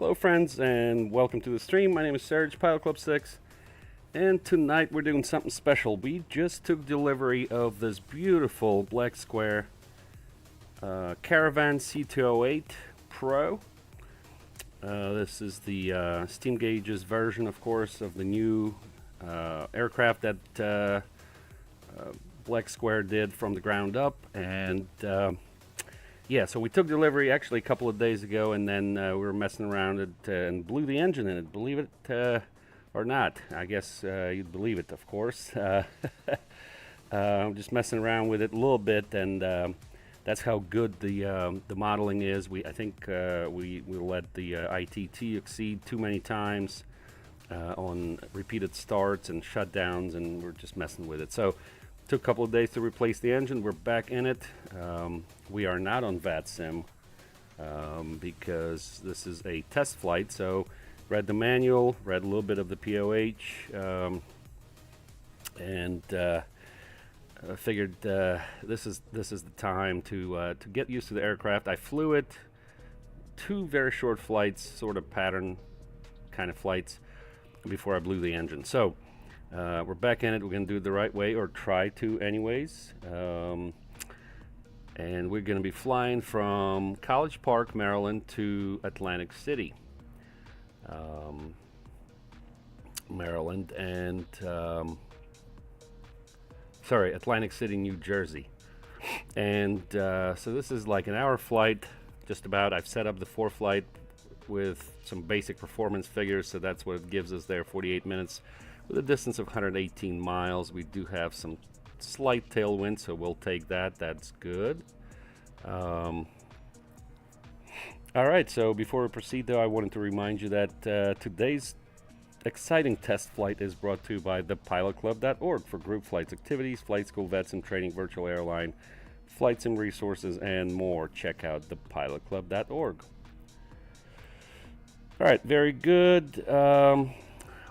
Hello friends and welcome to the stream. My name is Serge, Pilot Club 6, and tonight we're doing something special. We just took delivery of this beautiful black square Caravan C208 Pro. This is the steam gauges version, of course, of the new aircraft that Black Square did from the ground up. And yeah, so we took delivery actually a couple of days ago, and then we were messing around it and blew the engine in it. Believe it or not. I guess you'd believe it, of course. Just messing around with it a little bit, and that's how good the modeling is. I think we let the ITT exceed too many times on repeated starts and shutdowns, and we're just messing with it. So took a couple of days to replace the engine. We're back in it. We are not on VATSIM because this is a test flight. So read the manual, read a little bit of the POH, and figured this is the time to get used to the aircraft. I flew it 2 very short flights, sort of pattern kind of flights, before I blew the engine. So we're back in it. We're going to do it the right way, or try to anyways. And we're going to be flying from College Park, Maryland to Atlantic City, Maryland, and sorry, Atlantic City, New Jersey. And so this is like an hour flight, just about. I've set up the ForeFlight with some basic performance figures, so that's what it gives us there, 48 minutes. With a distance of 118 miles, we do have some slight tailwind, so we'll take that. That's good. All right, so before we proceed, though, I wanted to remind you that today's exciting test flight is brought to you by thepilotclub.org for group flights, activities, flight school, vets and training, virtual airline, flights and resources, and more. Check out thepilotclub.org. All right, very good.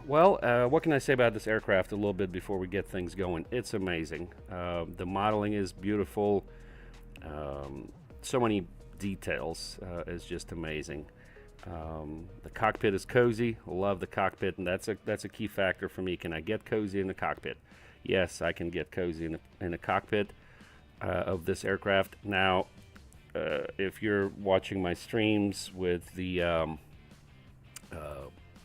Well, what can I say about this aircraft a little bit before we get things going? It's amazing. The modeling is beautiful. So many details. It's just amazing. The cockpit is cozy. Love the cockpit, and that's a key factor for me. Can I get cozy in the cockpit? Yes, I can get cozy in the cockpit of this aircraft. Now, if you're watching my streams with the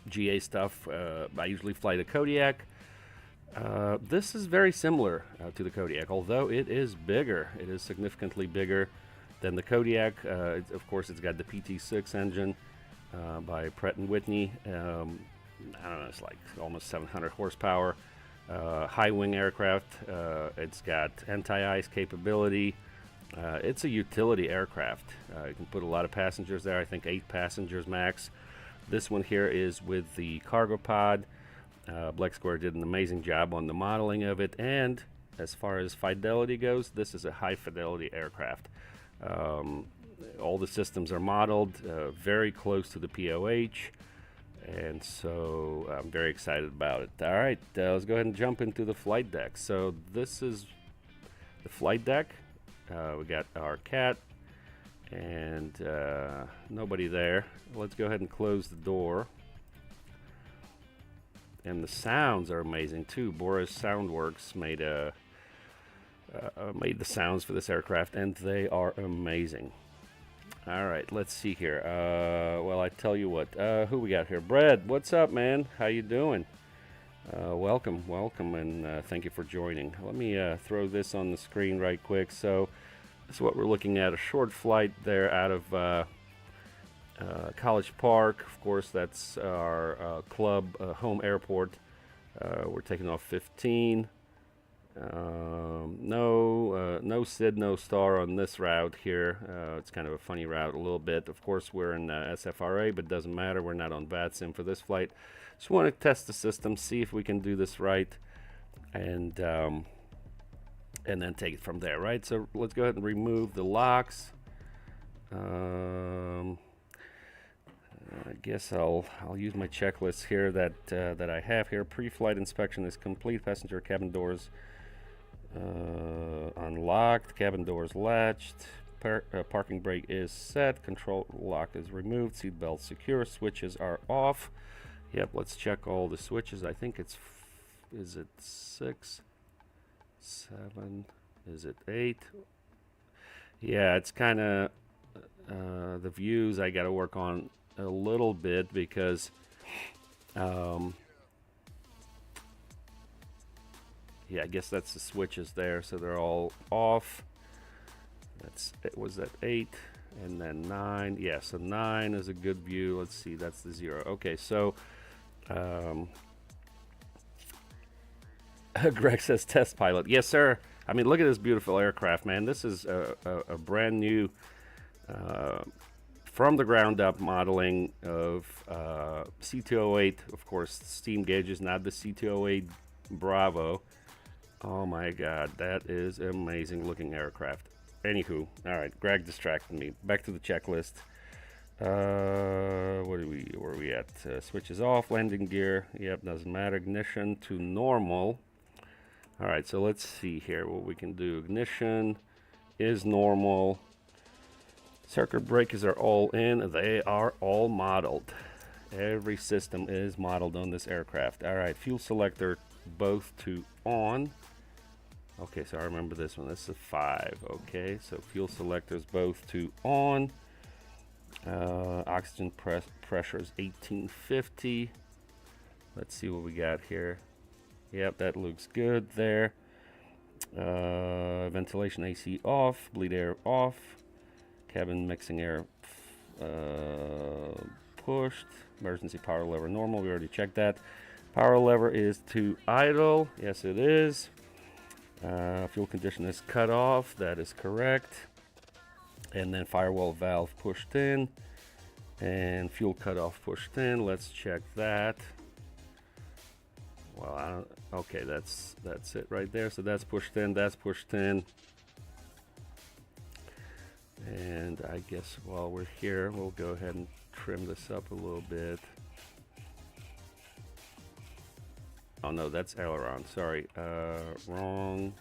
GA stuff, I usually fly the Kodiak. This is very similar to the Kodiak, although it is bigger. It is significantly bigger than the Kodiak. Of course, it's got the PT6 engine by Pratt & Whitney. I don't know, it's like almost 700 horsepower. High wing aircraft. It's got anti-ice capability. It's a utility aircraft. You can put a lot of passengers there. I think 8 passengers max. This one here is with the cargo pod. Black Square did an amazing job on the modeling of it, and as far as fidelity goes, this is a high fidelity aircraft. All the systems are modeled very close to the POH, and so I'm very excited about it. All right, let's go ahead and jump into the flight deck. So this is the flight deck. We got our cat and nobody there. Let's go ahead and close the door. And the sounds are amazing too. Boris Soundworks made the sounds for this aircraft, and they are amazing. All right, let's see here. Well, I tell you what, who we got here? Brad, what's up, man? How you doing? Welcome, and thank you for joining. Let me throw this on the screen right quick. So this is what we're looking at, a short flight there out of College Park. Of course, that's our club home airport. We're taking off 15. No SID, no star on this route here. It's kind of a funny route a little bit. Of course, we're in SFRA, but it doesn't matter. We're not on VATSIM for this flight. Just want to test the system, see if we can do this right, and then take it from there, right? So let's go ahead and remove the locks. I guess I'll use my checklist here that I have here. Pre-flight inspection is complete. Passenger cabin doors unlocked. Cabin doors latched. Parking brake is set. Control lock is removed. Seatbelt secure. Switches are off. Yep, let's check all the switches. I think it's, is it 6, 7, is it 8? Yeah, it's kind of, the views I got to work on a little bit because, yeah, I guess that's the switches there, so they're all off. That's, it was at 8 and then 9. Yeah, so 9 is a good view. Let's see, that's the 0. Okay, so Greg says test pilot. Yes, sir. I mean, look at this beautiful aircraft, man. This is a brand new, from the ground up modeling of C208. Of course, steam gauges, not the C208 Bravo. Oh my God, that is amazing looking aircraft. Anywho, all right, Greg distracted me. Back to the checklist. Where are we at? Switches off, landing gear. Yep, doesn't matter. Ignition to normal. All right, so let's see here what we can do. Ignition is normal. Circuit breakers are all in. They are all modeled. Every system is modeled on this aircraft. All right, fuel selector both to on. Okay, so I remember this one. This is 5. Okay, so fuel selectors both to on. Oxygen pressure is 1850. Let's see what we got here. Yep, that looks good there. Ventilation AC off. Bleed air off. Cabin mixing air pushed. Emergency power lever normal. We already checked that. Power lever is to idle. Yes, it is. Fuel condition is cut off. That is correct. And then firewall valve pushed in. And fuel cutoff pushed in. Let's check that. Well, I don't, okay, that's it right there. So that's pushed in. That's pushed in. And I guess while we're here, we'll go ahead and trim this up a little bit. Oh no, that's aileron. Sorry, wrong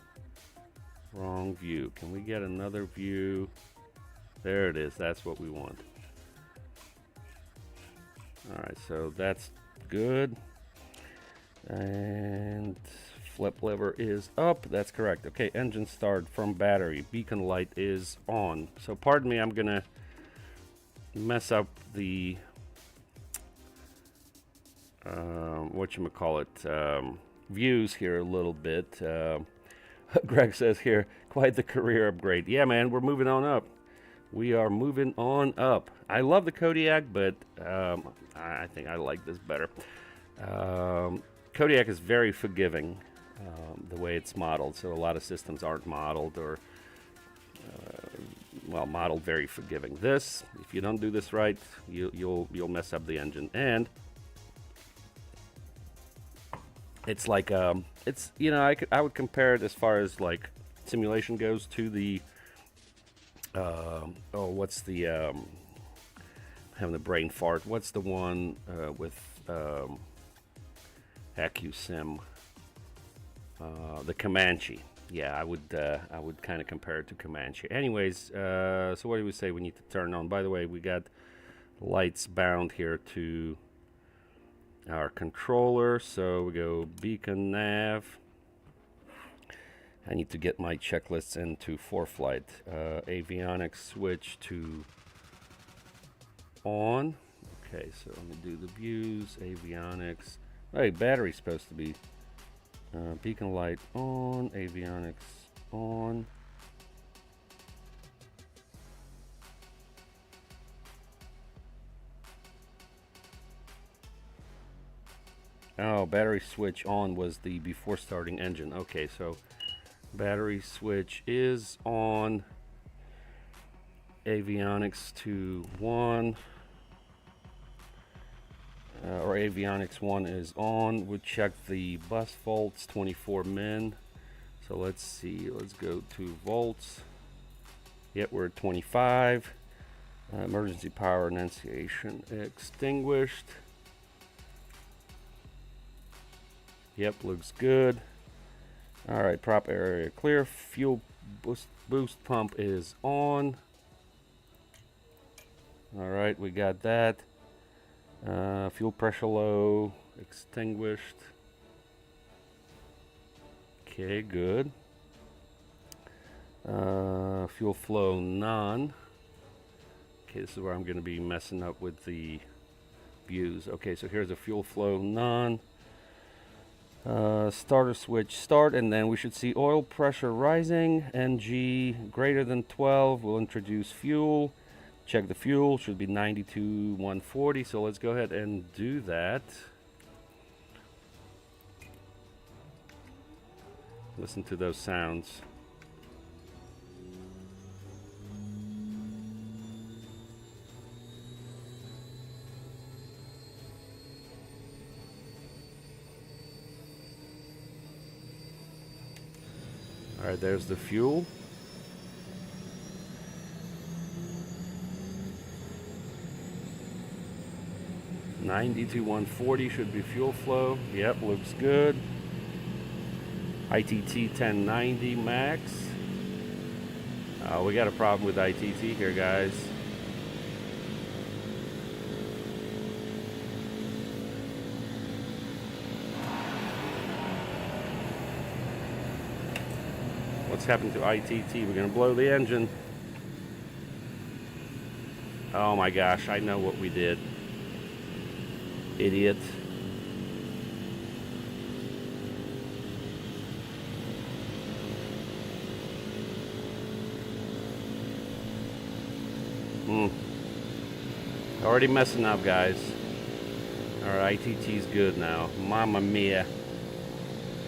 view. Can we get another view? There it is. That's what we want. All right, so that's good. And flip lever is up. That's correct. Okay, engine start from battery. Beacon light is on. So pardon me, I'm gonna mess up the views here a little bit. Greg says here, quite the career upgrade. Yeah, man, we're moving on up. We are moving on up. I love the Kodiak, but I think I like this better. Kodiak is very forgiving, the way it's modeled. So a lot of systems aren't modeled or, well, modeled very forgiving. This, if you don't do this right, you'll mess up the engine. And it's like, it's, you know, I would compare it as far as like simulation goes to the, oh, what's the, I'm having a brain fart. What's the one with AccuSim? The Comanche. Yeah, I would kind of compare it to Comanche. Anyways, so what do we say we need to turn on? By the way, we got lights bound here to our controller. So we go beacon nav. I need to get my checklists into ForeFlight. Avionics switch to on. Okay, so let me do the views. Avionics. Hey, battery's supposed to be beacon light on. Avionics on. Oh, battery switch on was the before starting engine. Okay, so battery switch is on. Avionics to 1. Or avionics 1 is on. We'll check the bus volts, 24 min. So let's see, let's go to volts. Yep, we're at 25. Emergency power enunciation extinguished. Yep, looks good. All right, prop area clear. Fuel boost pump is on. All right, we got that. Fuel pressure low, extinguished. Okay, good. Fuel flow none. Okay, this is where I'm going to be messing up with the views. Okay, so here's a fuel flow none. Starter switch start, and then we should see oil pressure rising. NG greater than 12. We'll introduce fuel. Check the fuel. Should be 92 140. So let's go ahead and do that. Listen to those sounds. All right, there's the fuel. (90 to 140) should be fuel flow. Yep, looks good. ITT 1090 max. We got a problem with ITT here, guys. What's happened to ITT? We're gonna blow the engine. Oh my gosh, I know what we did. Idiot. Already messing up, guys. Alright, ITT's good now. Mamma mia.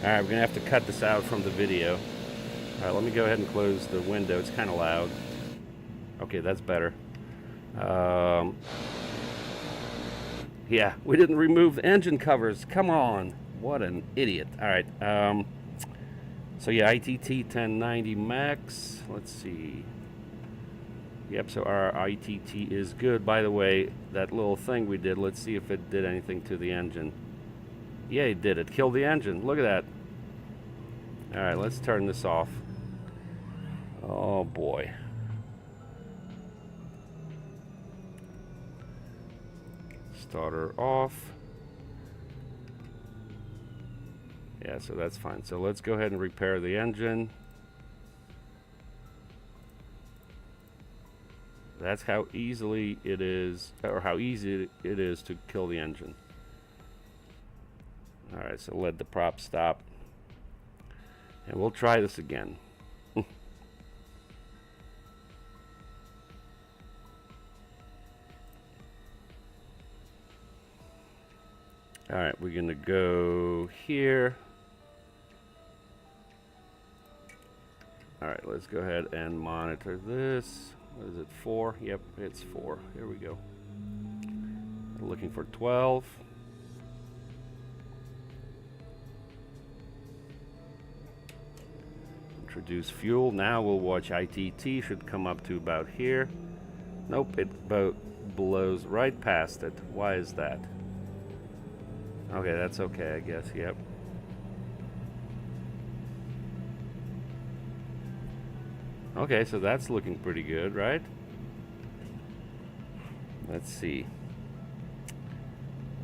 Alright, we're gonna have to cut this out from the video. Alright, let me go ahead and close the window. It's kind of loud. Okay, that's better. Yeah, we didn't remove the engine covers. Come on. What an idiot. Alright, so yeah, ITT 1090 max. Let's see. Yep, so our ITT is good. By the way, that little thing we did, let's see if it did anything to the engine. Yeah, it did. It killed the engine. Look at that. Alright, let's turn this off. Oh boy. Starter off. Yeah, so that's fine. So let's go ahead and repair the engine. That's how easily it is, or how easy it is to kill the engine. Alright, so let the prop stop. And we'll try this again. Alright, we're gonna go here. Alright, let's go ahead and monitor this. What is it, 4? Yep, it's 4. Here we go. Looking for 12. Introduce fuel. Now we'll watch ITT. Should come up to about here. Nope, it blows right past it. Why is that? Okay, that's okay, I guess. Yep. Okay, so that's looking pretty good, right? Let's see.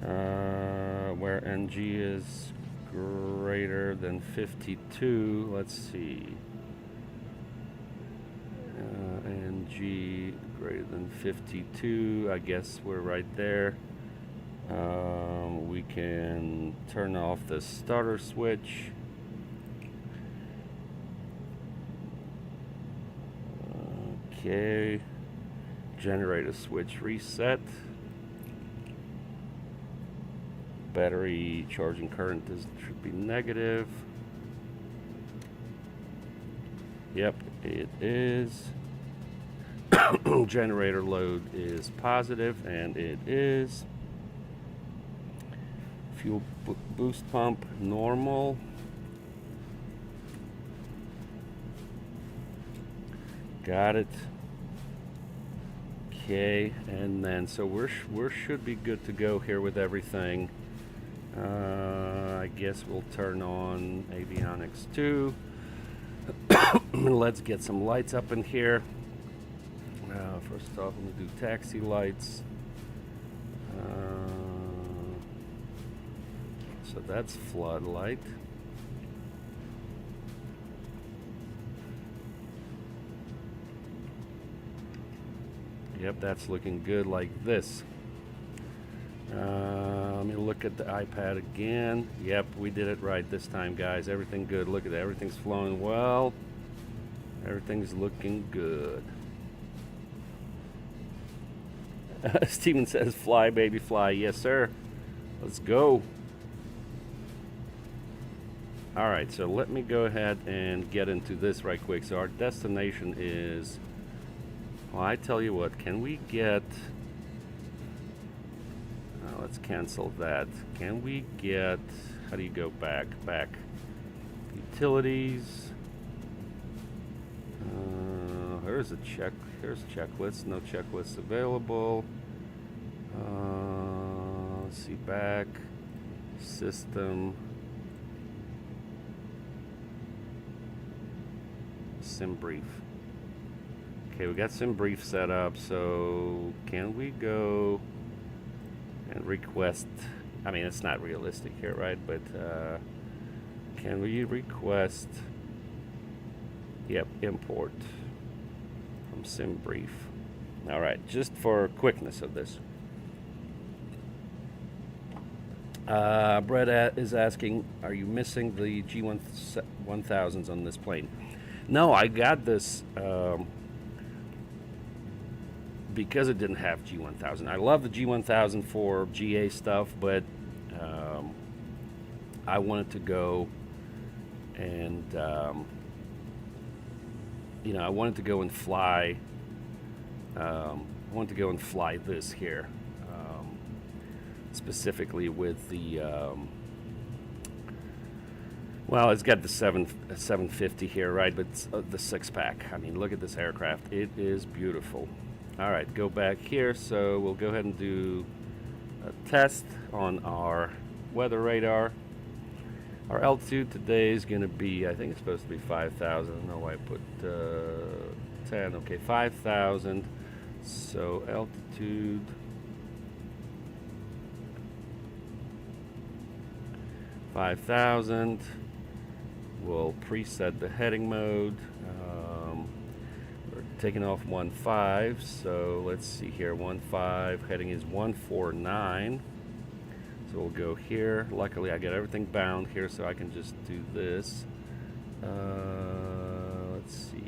Where NG is greater than 52, let's see. NG greater than 52, I guess we're right there. We can turn off the starter switch. Okay, generator switch reset. Battery charging current should be negative. Yep, it is. Generator load is positive, and it is. Fuel boost pump normal. Got it. Okay, and then so we should be good to go here with everything. I guess we'll turn on avionics 2. Let's get some lights up in here. First off, I'm going to do taxi lights. So that's floodlight. Yep, that's looking good like this. Let me look at the iPad again. Yep, we did it right this time, guys. Everything good. Look at that. Everything's flowing well. Everything's looking good. Steven says, fly, baby, fly. Yes, sir. Let's go. All right, so let me go ahead and get into this right quick. So our destination is, well, I tell you what, can we get, let's cancel that. Can we get, how do you go back? Back. Utilities. Here's a checklist. No checklists available. Let's see, back. System. SimBrief. Okay, we got SimBrief set up, so can we go and request, I mean, it's not realistic here, right? But can we request, yep, import from SimBrief. All right, just for quickness of this. Brett is asking, are you missing the G1000s on this plane? No, I got this because it didn't have G1000. I love the G1000 for GA stuff, but I wanted to go and I wanted to go and fly. I wanted to go and fly this here, specifically with the. Well, it's got the 750 here, right? But it's, the 6-pack. I mean, look at this aircraft. It is beautiful. All right, go back here. So we'll go ahead and do a test on our weather radar. Our altitude today is going to be, I think it's supposed to be 5,000. I don't know why I put 10. Okay, 5,000. So altitude. 5,000. We'll preset the heading mode. We're taking off 1.5, so let's see here. 1.5, heading is 149. So we'll go here. Luckily, I got everything bound here, so I can just do this. Let's see.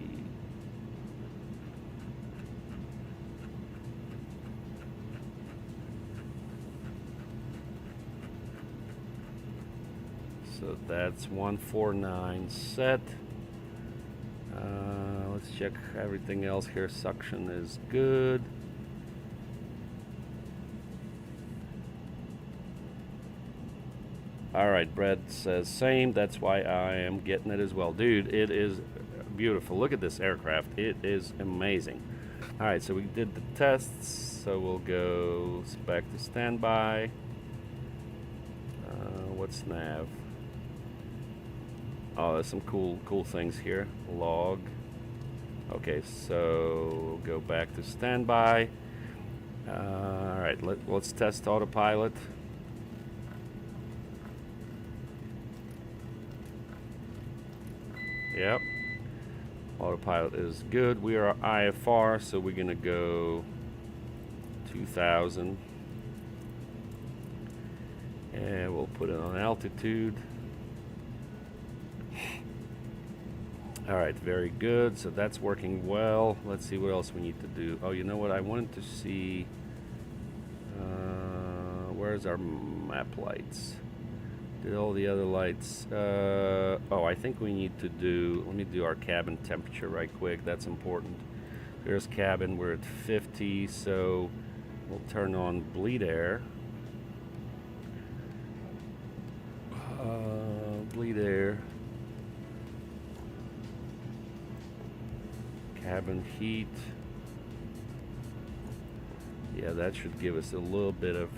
So that's 149 set. Let's check everything else here. Suction is good. All right, Brett says same. That's why I am getting it as well. Dude, it is beautiful. Look at this aircraft. It is amazing. All right, so we did the tests. So we'll go back to standby. What's nav? Oh, there's some cool things here. Log. Okay, so we'll go back to standby. All right, let's test autopilot. Yep. Autopilot is good. We are IFR, so we're gonna go 2,000. And we'll put it on altitude. All right, very good. So that's working well. Let's see what else we need to do. Oh, you know what? I wanted to see, where's our map lights? Did all the other lights? Oh, I think we need to do, let me do our cabin temperature right quick. That's important. There's cabin, we're at 50, so we'll turn on bleed air. Bleed air. Cabin heat. Yeah, that should give us a little bit of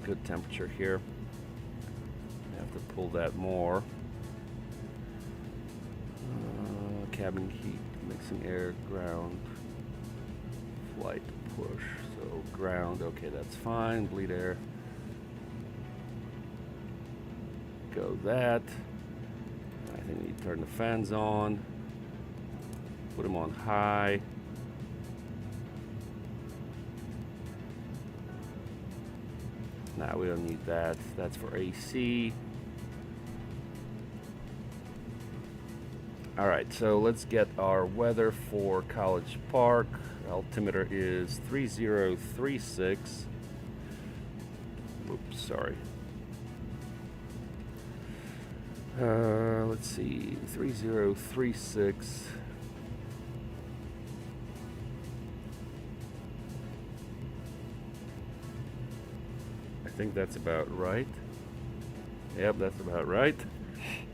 good temperature here. pull that more. Cabin heat, mixing air, ground, flight, push. So ground, okay, that's fine. Bleed air. Go that. I think we need to turn the fans on. Put them on high. Nah, we don't need that. That's for AC. All right, so let's get our weather for College Park. Altimeter is 3036. Oops, sorry. Let's see, 3036. I think that's about right. Yep, that's about right.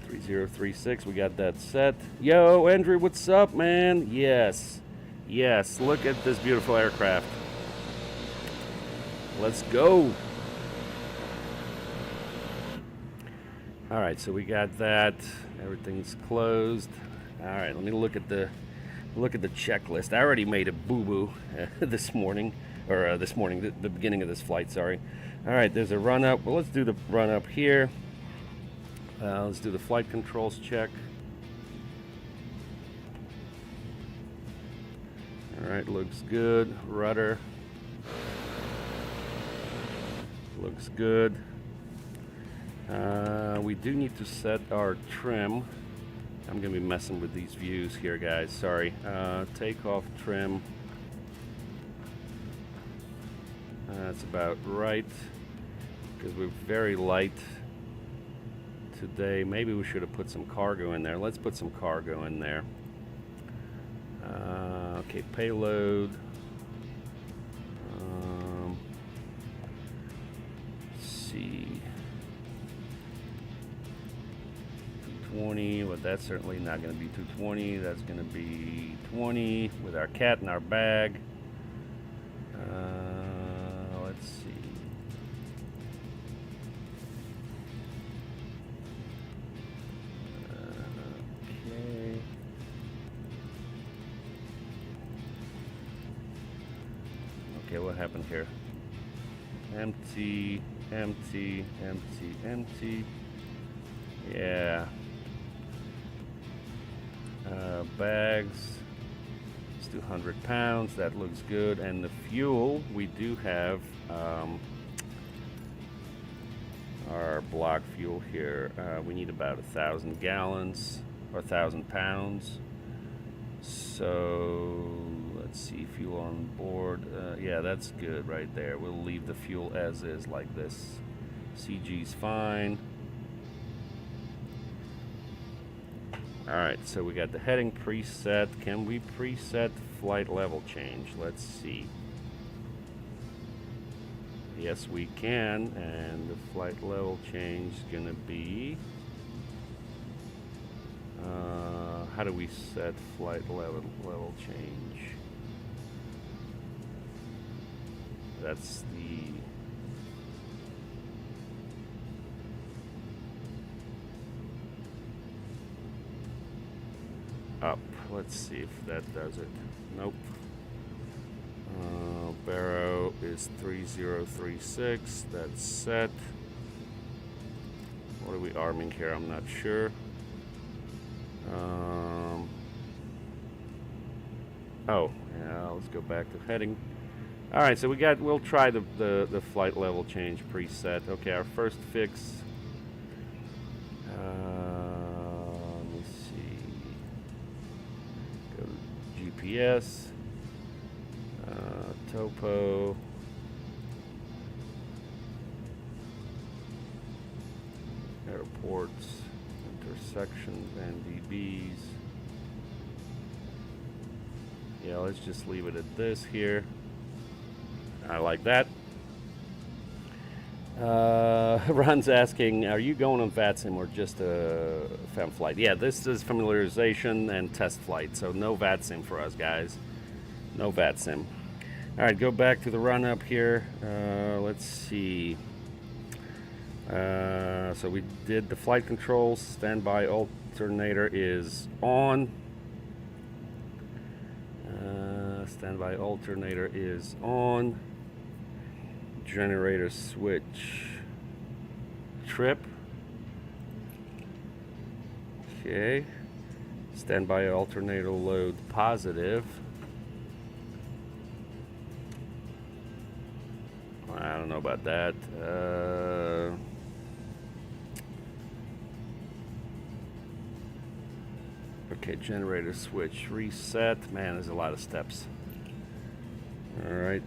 3036, we got that set. Yo, Andrew, what's up, man? Yes, yes, look at this beautiful aircraft. Let's go. All right, so we got that. Everything's closed. All right, let me look at the checklist. I already made a boo-boo this morning, or the beginning of this flight, sorry. All right, there's a run-up. Well, let's do the run-up here. Let's do the flight controls check. All right, looks good. Rudder. Looks good. We do need to set our trim. I'm going to be messing with these views here, guys. Sorry. Takeoff trim. That's about right. Because we're very light today. Maybe we should have put some cargo in there. Let's put some cargo in there. Okay, payload. Let's see. 220, but that's certainly not going to be 220. That's going to be 20 with our cat in our bag. Let's see. Okay, what happened here? Empty, empty, empty, empty. Yeah. Bags. It's 200 pounds. That looks good. And the fuel, we do have our block fuel here. We need about 1,000 gallons or 1,000 pounds. So let's see, fuel on board. Yeah, that's good right there. We'll leave the fuel as is like this. CG's fine. All right, so we got the heading preset. Can we preset flight level change? Let's see. Yes, we can, and the flight level change is gonna be, how do we set flight level change? That's the up. Let's see if that does it. Nope. Barrow is 3036. That's set. What are we arming here? I'm not sure. Oh, yeah. Let's go back to heading. All right, so we'll try the flight level change preset. Okay, our first fix. Let me see. Go to GPS. Topo. Airports. Intersections and DBs. Yeah, let's just leave it at this here. I like that. Ron's asking, are you going on VATSIM or just a FEM flight? Yeah, this is familiarization and test flight, so no VATSIM for us, guys. No VATSIM. All right, go back to the run-up here. Let's see. So we did the flight controls. Standby alternator is on. Standby alternator is on. Generator switch trip. Okay. Standby alternator load positive. I don't know about that. Okay, generator switch reset. Man, there's a lot of steps. Alright,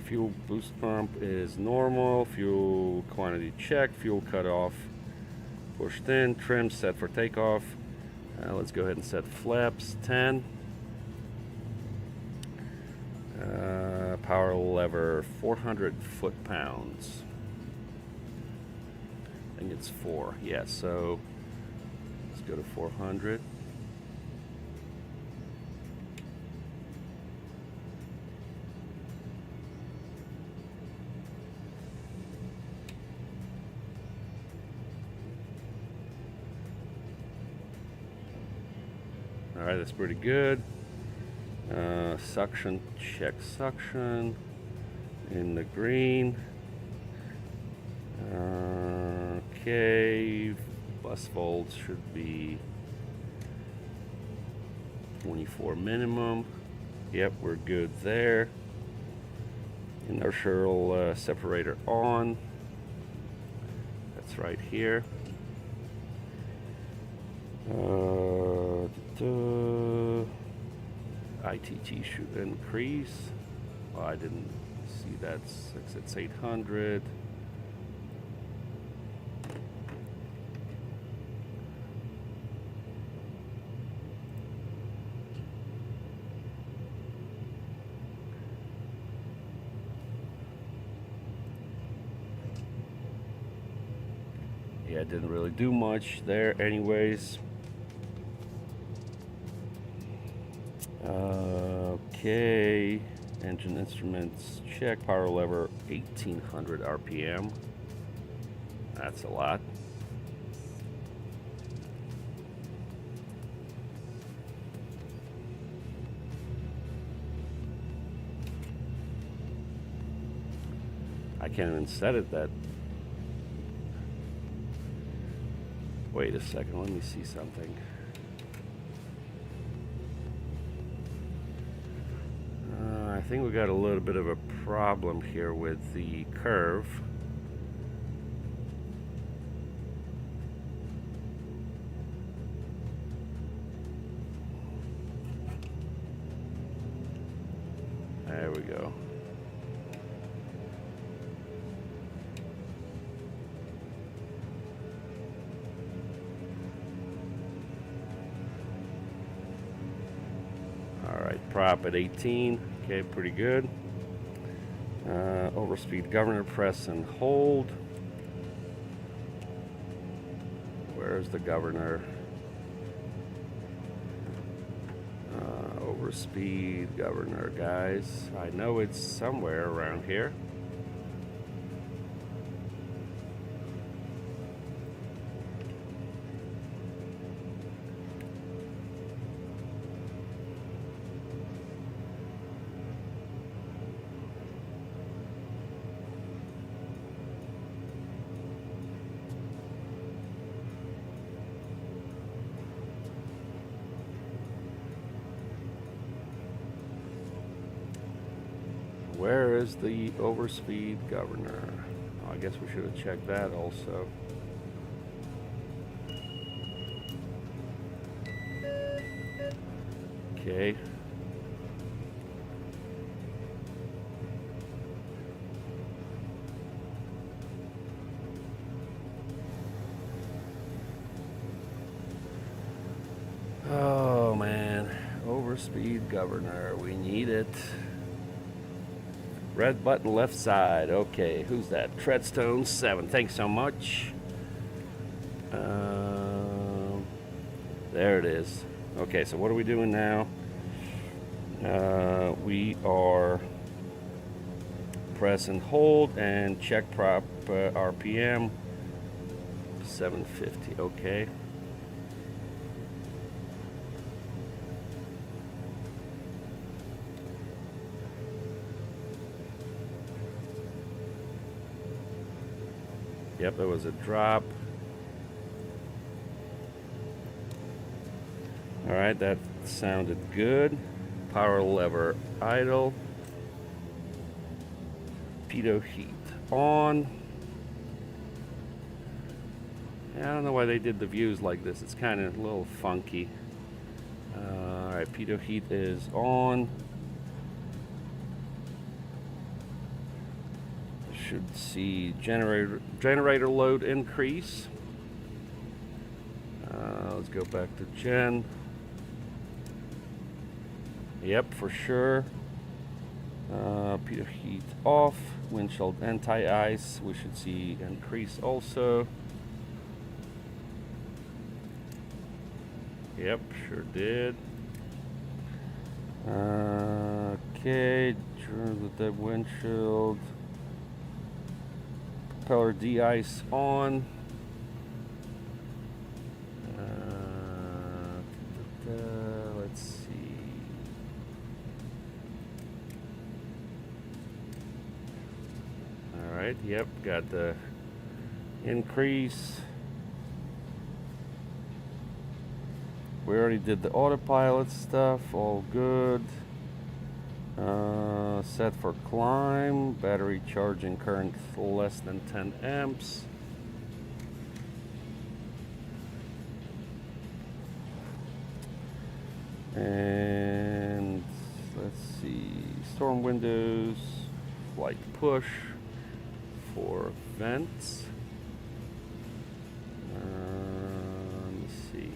fuel boost pump is normal. Fuel quantity check. Fuel cutoff pushed in. Trim set for takeoff. Let's go ahead and set flaps 10. Power lever 400 foot-pounds. I think it's 4. Yeah, so let's go to 400. All right, that's pretty good. Suction, check suction in the green. Okay, bus folds should be 24 minimum. Yep, we're good there. Inertial separator on. That's right here. ITT should increase. Well, I didn't see that. It's 800. Yeah, it didn't really do much there anyways. Okay, engine instruments check, power lever 1800 RPM. That's a lot. I can't even set it that. Wait a second, let me see something. I think we got a little bit of a problem here with the curve. There we go. All right, prop at 18. Okay, pretty good. Overspeed governor, press and hold. Where's the governor? Overspeed governor, guys. I know it's somewhere around here. Where is the overspeed governor? Oh, I guess we should have checked that also. Okay. Oh man, overspeed governor, we need it. Red button left side. Okay, who's that? Treadstone 7. Thanks so much. There it is. Okay, so what are we doing now? We are press and hold, and check prop RPM 750. Okay. Yep, there was a drop. All right, that sounded good. Power lever idle. Pitot heat on. Yeah, I don't know why they did the views like this. It's kind of a little funky. All right, pitot heat is on. Should see generator load increase. Let's go back to gen. Yep, for sure. Pitot heat off. Windshield anti-ice. We should see increase also. Yep, sure did. Okay, turn the windshield. Propeller de-ice on. Let's see. All right, yep, got the increase. We already did the autopilot stuff, all good. Set for climb, battery charging current less than 10 amps. And let's see, storm windows, flight push for vents. Let me see.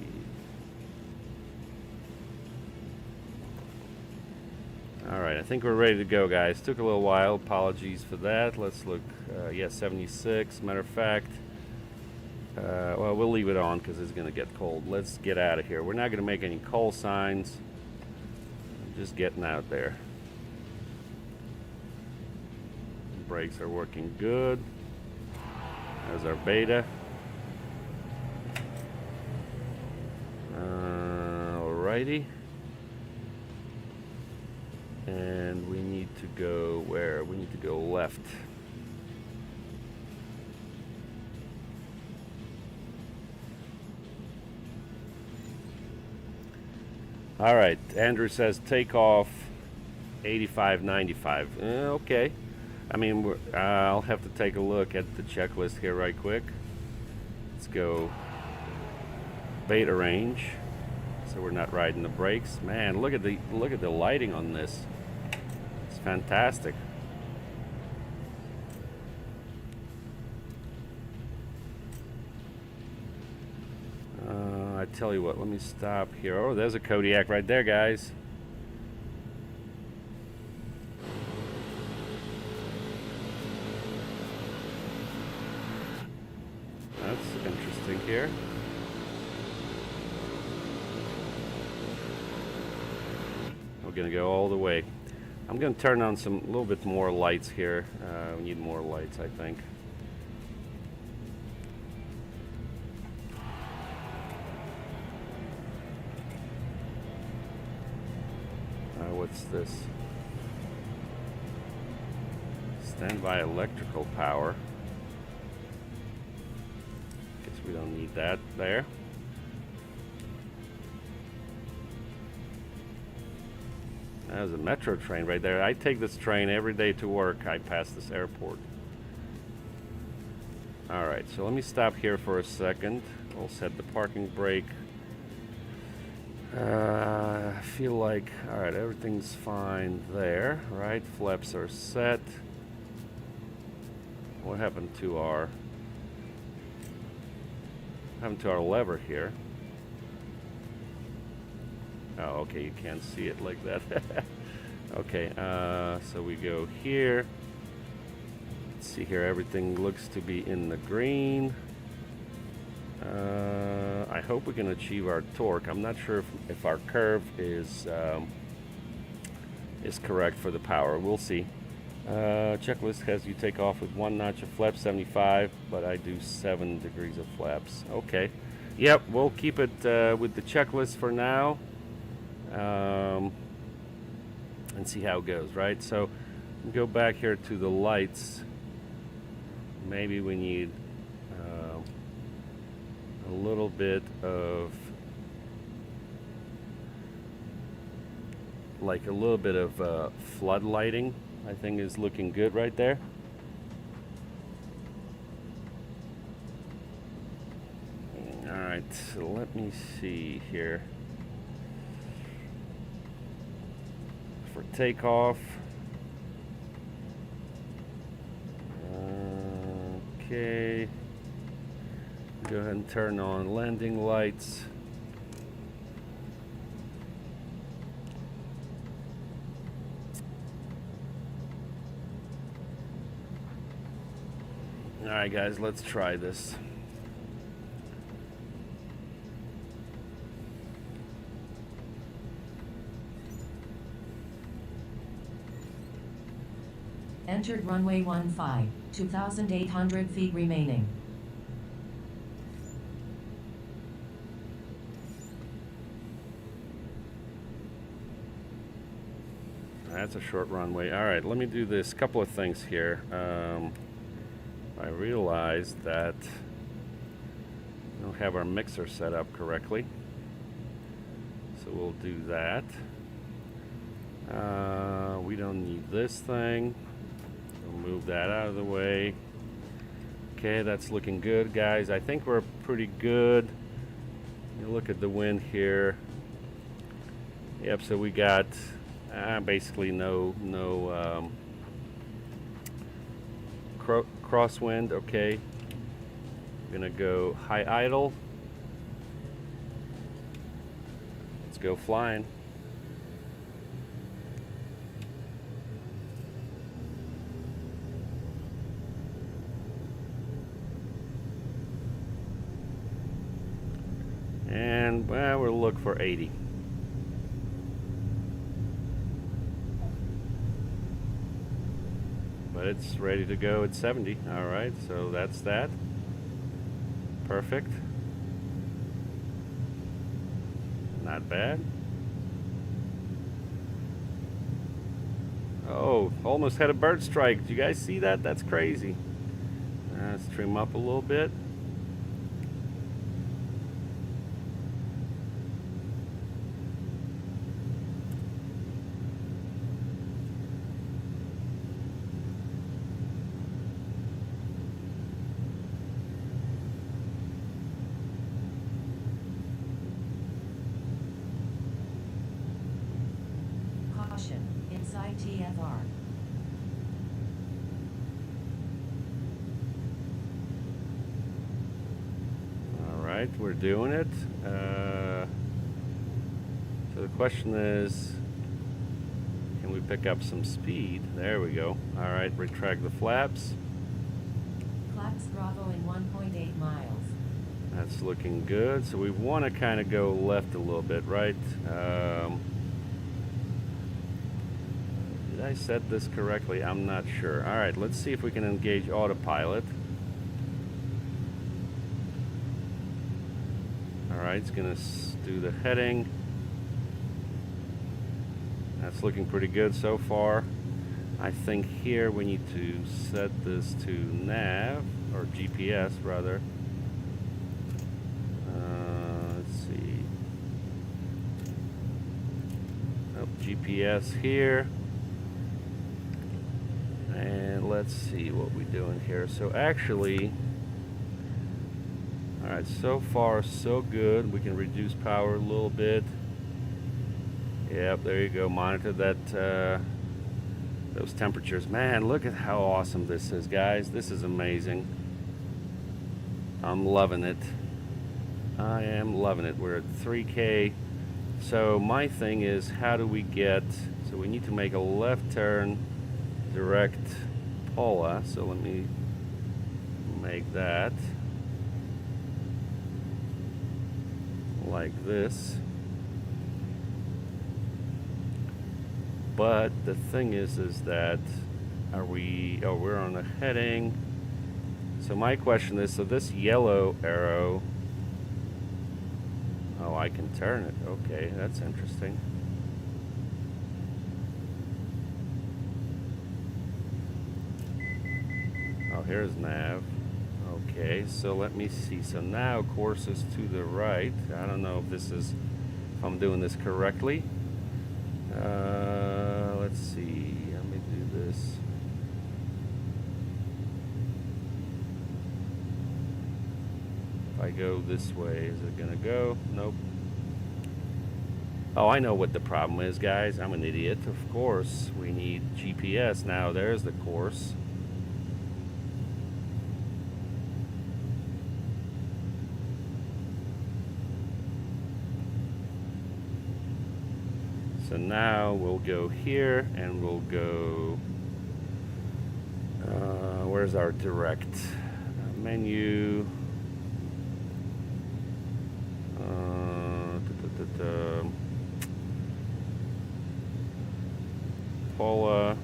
Alright, I think we're ready to go, guys. Took a little while. Apologies for that. Let's look. Yeah, 76. Matter of fact, well, we'll leave it on because it's going to get cold. Let's get out of here. We're not going to make any call signs. I'm just getting out there. Brakes are working good. There's our beta. Alrighty. And we need to go where? We need to go left. All right, Andrew says take off 85-95. Okay. I mean, I'll have to take a look at the checklist here right quick. Let's go beta range. So we're not riding the brakes. Man, look at the lighting on this. It's fantastic. I tell you what, let me stop here. Oh, there's a Kodiak right there, guys. That's interesting here. We're gonna go all the way. I'm gonna turn on a little bit more lights here. We need more lights, I think. What's this? Standby electrical power. Guess we don't need that there. There's a metro train right there. I take this train every day to work. I pass this airport. Alright, so let me stop here for a second. We'll set the parking brake. I feel like, alright, everything's fine there, right? Flaps are set. What happened to our lever here? Oh, okay, you can't see it like that. Okay, so we go here. Let's see here, everything looks to be in the green. I hope we can achieve our torque. I'm not sure if our curve is correct for the power. We'll see. Checklist has you take off with 1 notch of flaps, 75, but I do 7 degrees of flaps. Okay. Yep, we'll keep it with the checklist for now, and see how it goes, right? So go back here to the lights. Maybe we need a little bit of flood lighting. I think is looking good right there. All right, so let me see here. For takeoff. Okay. Go ahead and turn on landing lights. Alright guys, let's try this. Entered runway 15, 2,800 feet remaining. That's a short runway. Alright, let me do this. Couple of things here. I realized that we don't have our mixer set up correctly, so we'll do that. We don't need this thing. We'll move that out of the way. Okay, that's looking good, guys. I think we're pretty good. You look at the wind here. Yep, so we got basically no crosswind. Okay, I'm gonna go high idle. Let's go flying. And well, we'll look for 80. But it's ready to go at 70. All right, so that's that. Perfect. Not bad. Oh, almost had a bird strike. Did you guys see that? That's crazy. Let's trim up a little bit. Inside TFR. All right, we're doing it. So the question is, can we pick up some speed? There we go. All right, retract the flaps. Flaps Bravo in 1.8 miles. That's looking good. So we want to kind of go left a little bit, right? Did I set this correctly? I'm not sure. All right, let's see if we can engage autopilot. All right, it's gonna do the heading. That's looking pretty good so far. I think here we need to set this to nav, or GPS rather. Let's see. Oh, GPS here. And let's see what we're doing here. So actually, all right, so far so good. We can reduce power a little bit. Yep, there you go. Monitor that those temperatures. Man, look at how awesome this is, guys. This is amazing. I'm loving it. I am loving it. We're at 3K. So my thing is, how do we get, so we need to make a left turn, direct Pola. So let me make that like this. But the thing is that Are we, oh, we're on a heading. So my question is, so this yellow arrow, oh, I can turn it. Okay, that's interesting. Oh, here's nav. Okay, so let me see. So now course is to the right. I don't know if this is, if I'm doing this correctly. Let's see. Let me do this. If I go this way, is it gonna go? Nope. Oh, I know what the problem is, guys. I'm an idiot. Of course, we need GPS. Now there's the course. So now we'll go here and we'll go, where's our direct menu? Paula.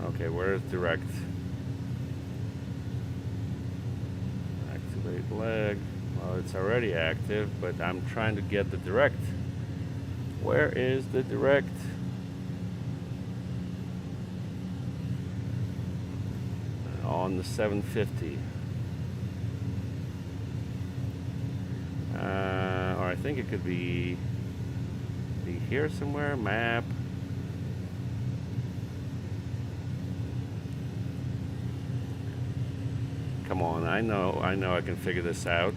Okay, where's direct? Activate leg. Well, it's already active, but I'm trying to get the direct. Where is the direct? On the 750. Or I think it could be here somewhere. Map. Come on, I know I can figure this out.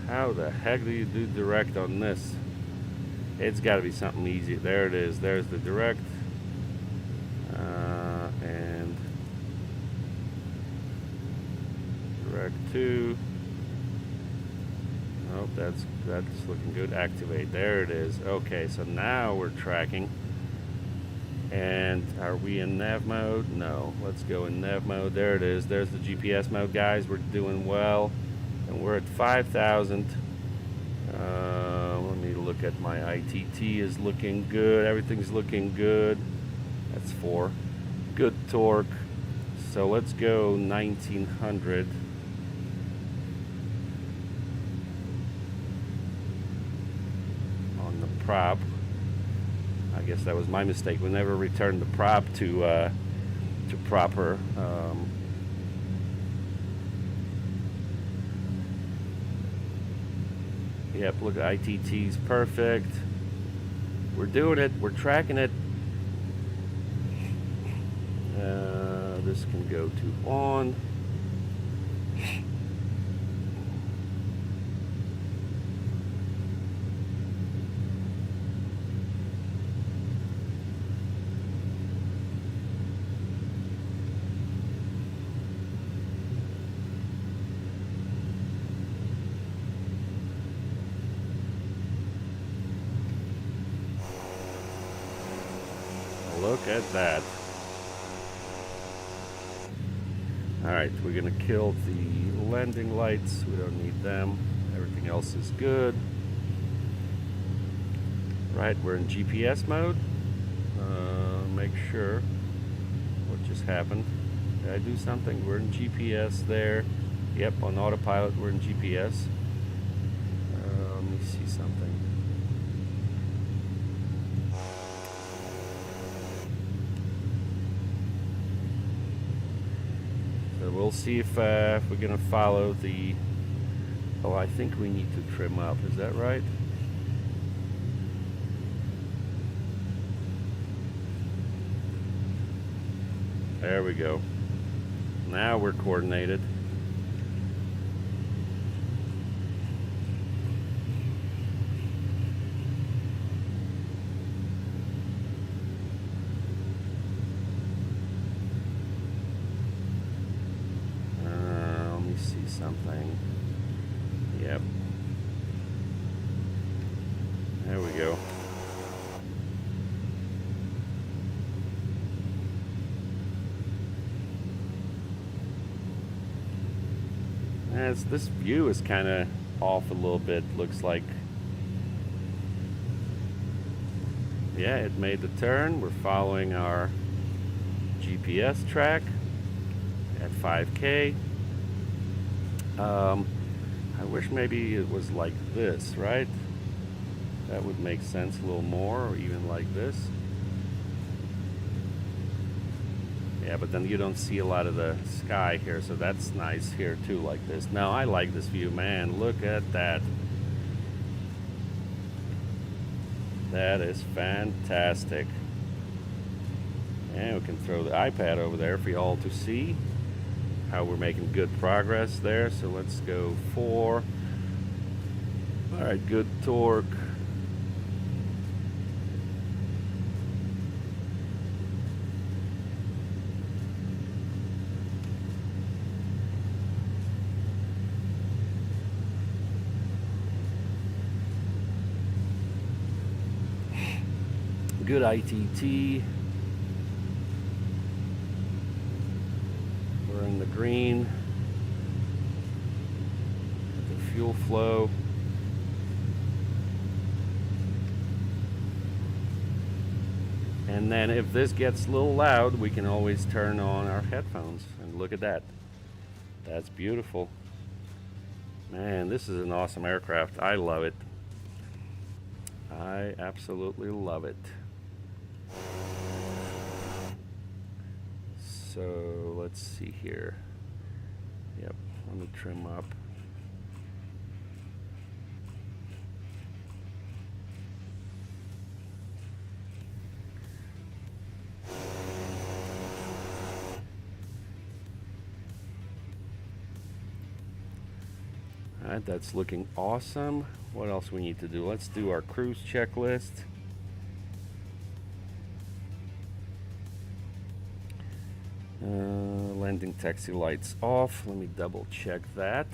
How the heck do you do direct on this? It's got to be something easy. There it is. There's the direct. And direct 2. Nope, that's looking good. Activate. There it is. Okay, so now we're tracking. And are we in nav mode? No. Let's go in nav mode. There it is. There's the GPS mode, guys. We're doing well. And we're at 5,000. Let me look at my ITT is looking good. Everything's looking good. That's 4. Good torque. So let's go 1900. On the prop. I guess that was my mistake. We never returned the prop to proper. Yep, look, ITT's perfect. We're doing it. We're tracking it. This can go to on. Look at that. Alright, we're going to kill the landing lights. We don't need them. Everything else is good. Right, we're in GPS mode. Make sure. What just happened? Did I do something? We're in GPS there. Yep, on autopilot we're in GPS. Let me see something. We'll see if we're going to follow the... Oh, I think we need to trim up. Is that right? There we go. Now we're coordinated. Something. Yep. There we go. As this view is kind of off a little bit, looks like. Yeah, it made the turn. We're following our GPS track at 5K. I wish maybe it was like this, right? That would make sense a little more, or even like this. Yeah, but then you don't see a lot of the sky here, so that's nice here too, like this. Now, I like this view, man. Look at that. That is fantastic. And we can throw the iPad over there for y'all to see how we're making good progress there. So let's go 4. All right, good torque. Good ITT. We're in the green. The fuel flow. And then if this gets a little loud, we can always turn on our headphones. And look at that. That's beautiful. Man, this is an awesome aircraft. I love it. I absolutely love it. So let's see here. Yep, let me trim up. All right, that's looking awesome. What else we need to do? Let's do our cruise checklist. Landing taxi lights off. Let me double check that.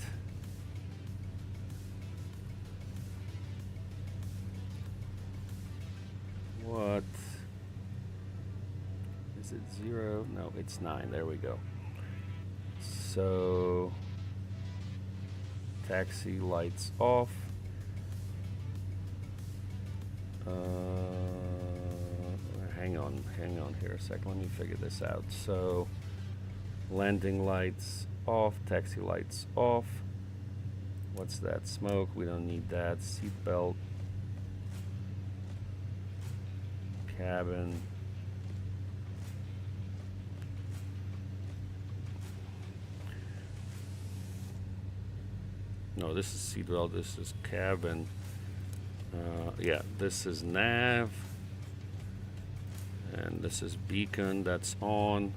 What is it? 0? No, it's 9. There we go. So taxi lights off. Hang on here a second. Let me figure this out. So landing lights off, taxi lights off. What's that? Smoke, we don't need that. Seat belt. Cabin. No, this is seat belt, this is cabin. Yeah, this is nav. And this is beacon, that's on.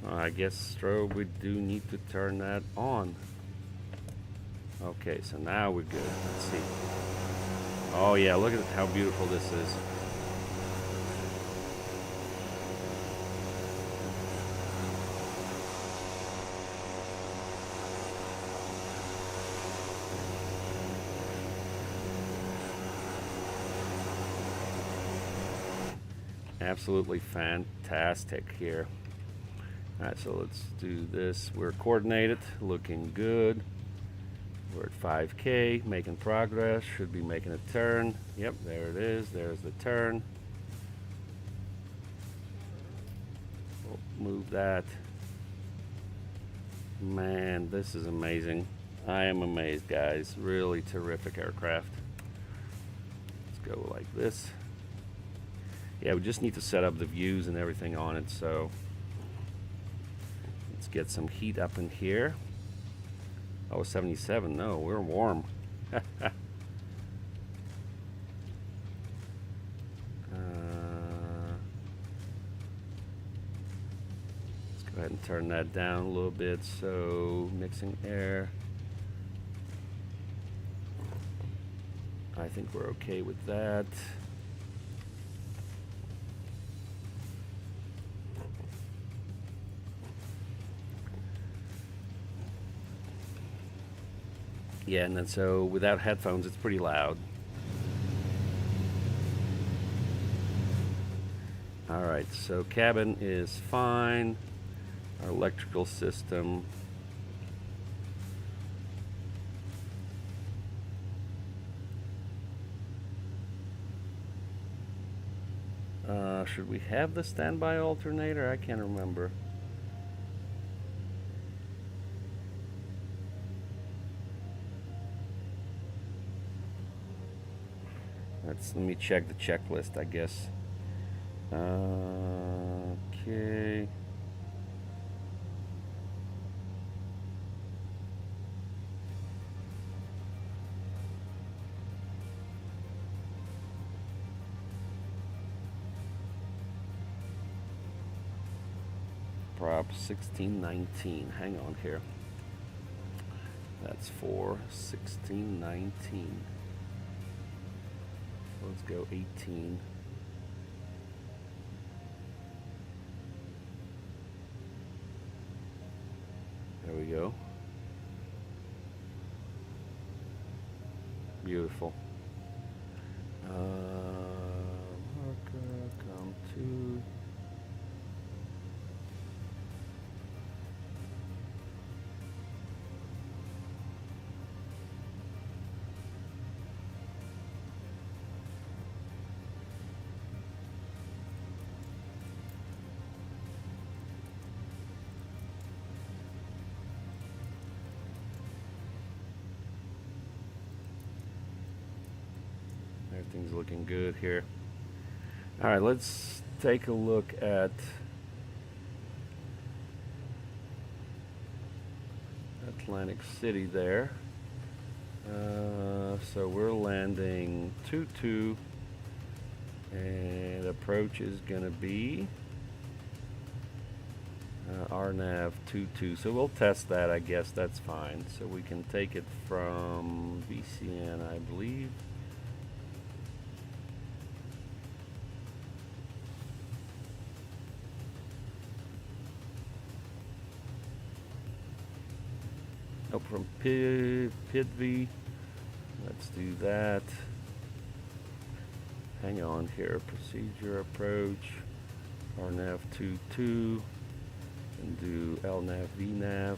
I guess strobe, we do need to turn that on. Okay, so now we're good. Let's see. Oh yeah, look at how beautiful this is. Absolutely fantastic here. All right, so let's do this. We're coordinated, looking good. We're at 5K, making progress. Should be making a turn. Yep, there it is. There's the turn. We'll move that. Man, this is amazing. I am amazed, guys. Really terrific aircraft. Let's go like this. Yeah, we just need to set up the views and everything on it, so let's get some heat up in here. Oh, 77, no, we're warm. Let's go ahead and turn that down a little bit, so mixing air. I think we're okay with that. Yeah, and then so without headphones, it's pretty loud. All right, so cabin is fine. Our electrical system. Should we have the standby alternator? I can't remember. Let me check the checklist, I guess. Okay. Prop 1619. Hang on here. That's for 1619. Let's go 18. There we go. Beautiful. Marker, come to. Everything's looking good here. All right, let's take a look at Atlantic City there. So we're landing 2-2, and approach is gonna be RNAV 2-2. So we'll test that, I guess that's fine. So we can take it from VCN, I believe. Oh, from PIDV. Let's do that. Hang on here. Procedure approach. RNAV 2-2. And do LNAV VNAV.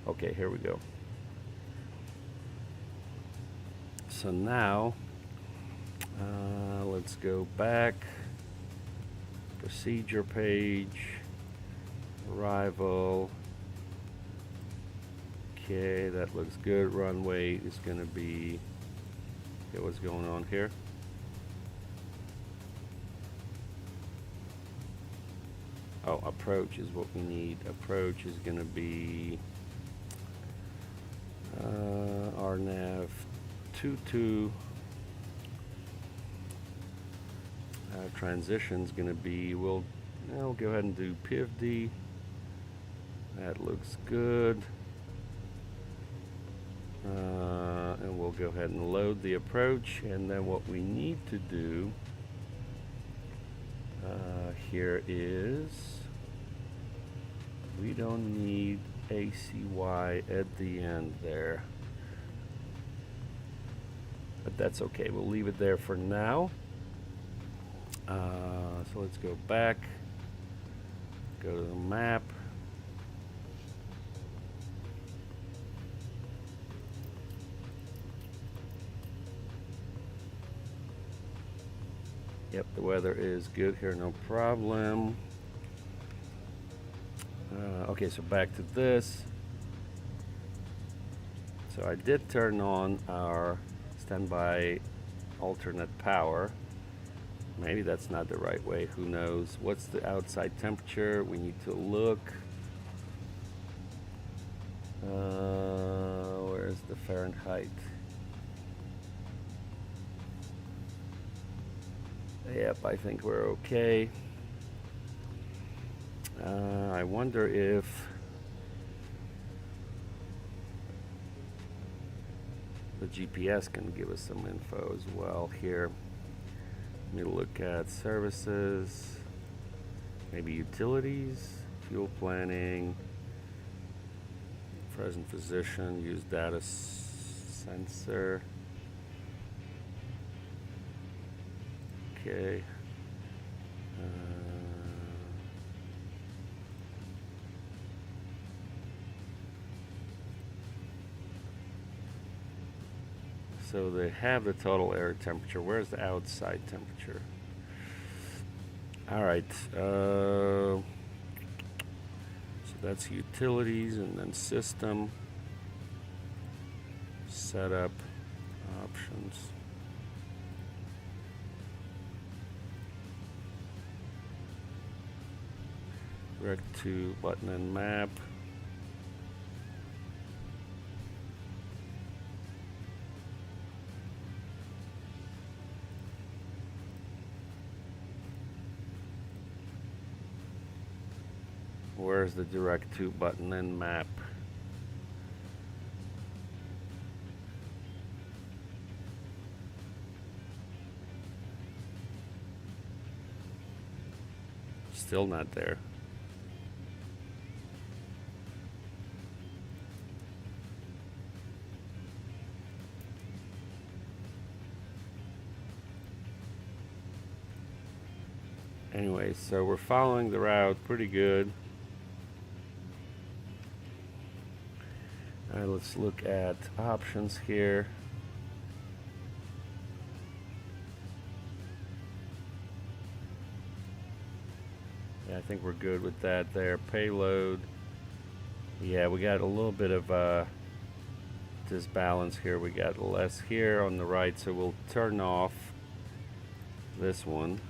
Okay, here we go. So now, let's go back. Procedure page. Arrival. Okay, that looks good. Runway is going to be, okay, what's going on here? Oh, approach is what we need. Approach is going to be RNAV 2-2. Transition's going to be, we'll go ahead and do PIVD. That looks good. And we'll go ahead and load the approach, and then what we need to do here is we don't need ACY at the end there, but that's okay, we'll leave it there for now. So let's go back, go to the map. Yep, the weather is good here, no problem. Okay, so back to this. So I did turn on our standby alternate power. Maybe that's not the right way, who knows. What's the outside temperature? We need to look. Where's the Fahrenheit? Yep, I think we're okay. I wonder if the GPS can give us some info as well here. Let me look at services, maybe utilities, fuel planning, Present position, use data sensor. Okay. So they have the total air temperature. Where's the outside temperature? All right. So that's utilities, and then system, setup, options. Direct to button and map. Where's the direct to button and map? Still not there. Anyway, so we're following the route pretty good. All right, let's look at options here. Yeah, I think we're good with that there. Payload. Yeah, we got a little bit of disbalance here. We got less here on the right, so we'll turn off this one.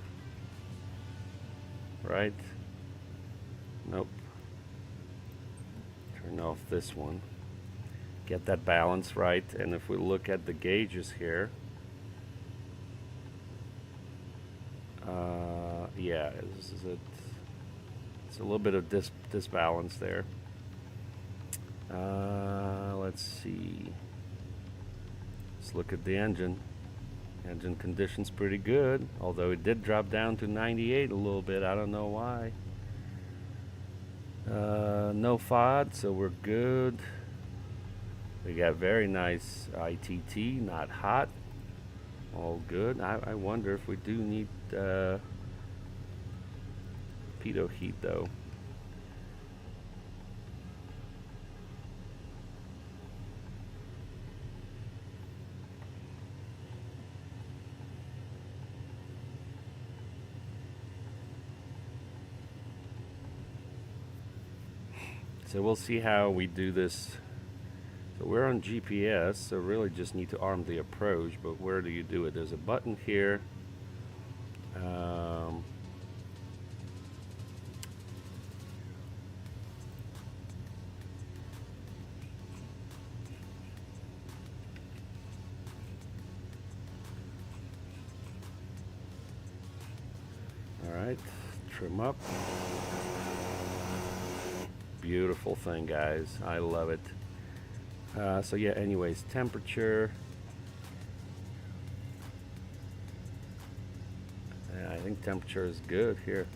Right? Nope. Turn off this one. Get that balance right, and if we look at the gauges here, yeah, this is it. It's a little bit of disbalance there. Let's see. Let's look at the engine. Engine condition's pretty good, although it did drop down to 98 a little bit. I don't know why. No FOD, so we're good. We got very nice ITT, not hot. All good. I wonder if we do need pitot heat though. So we'll see how we do this. So we're on GPS, so really just need to arm the approach, but where do you do it? There's a button here. All right, trim up. Beautiful thing, guys. I love it. So yeah, anyways, temperature. Yeah, I think temperature is good here.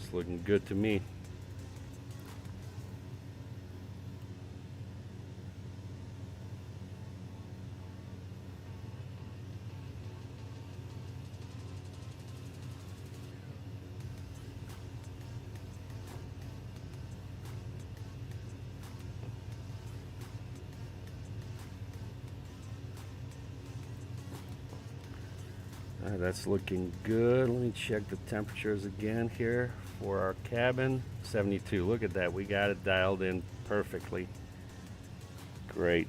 It's looking good to me. That's looking good. Let me check the temperatures again here for our cabin. 72. Look at that. We got it dialed in perfectly. Great.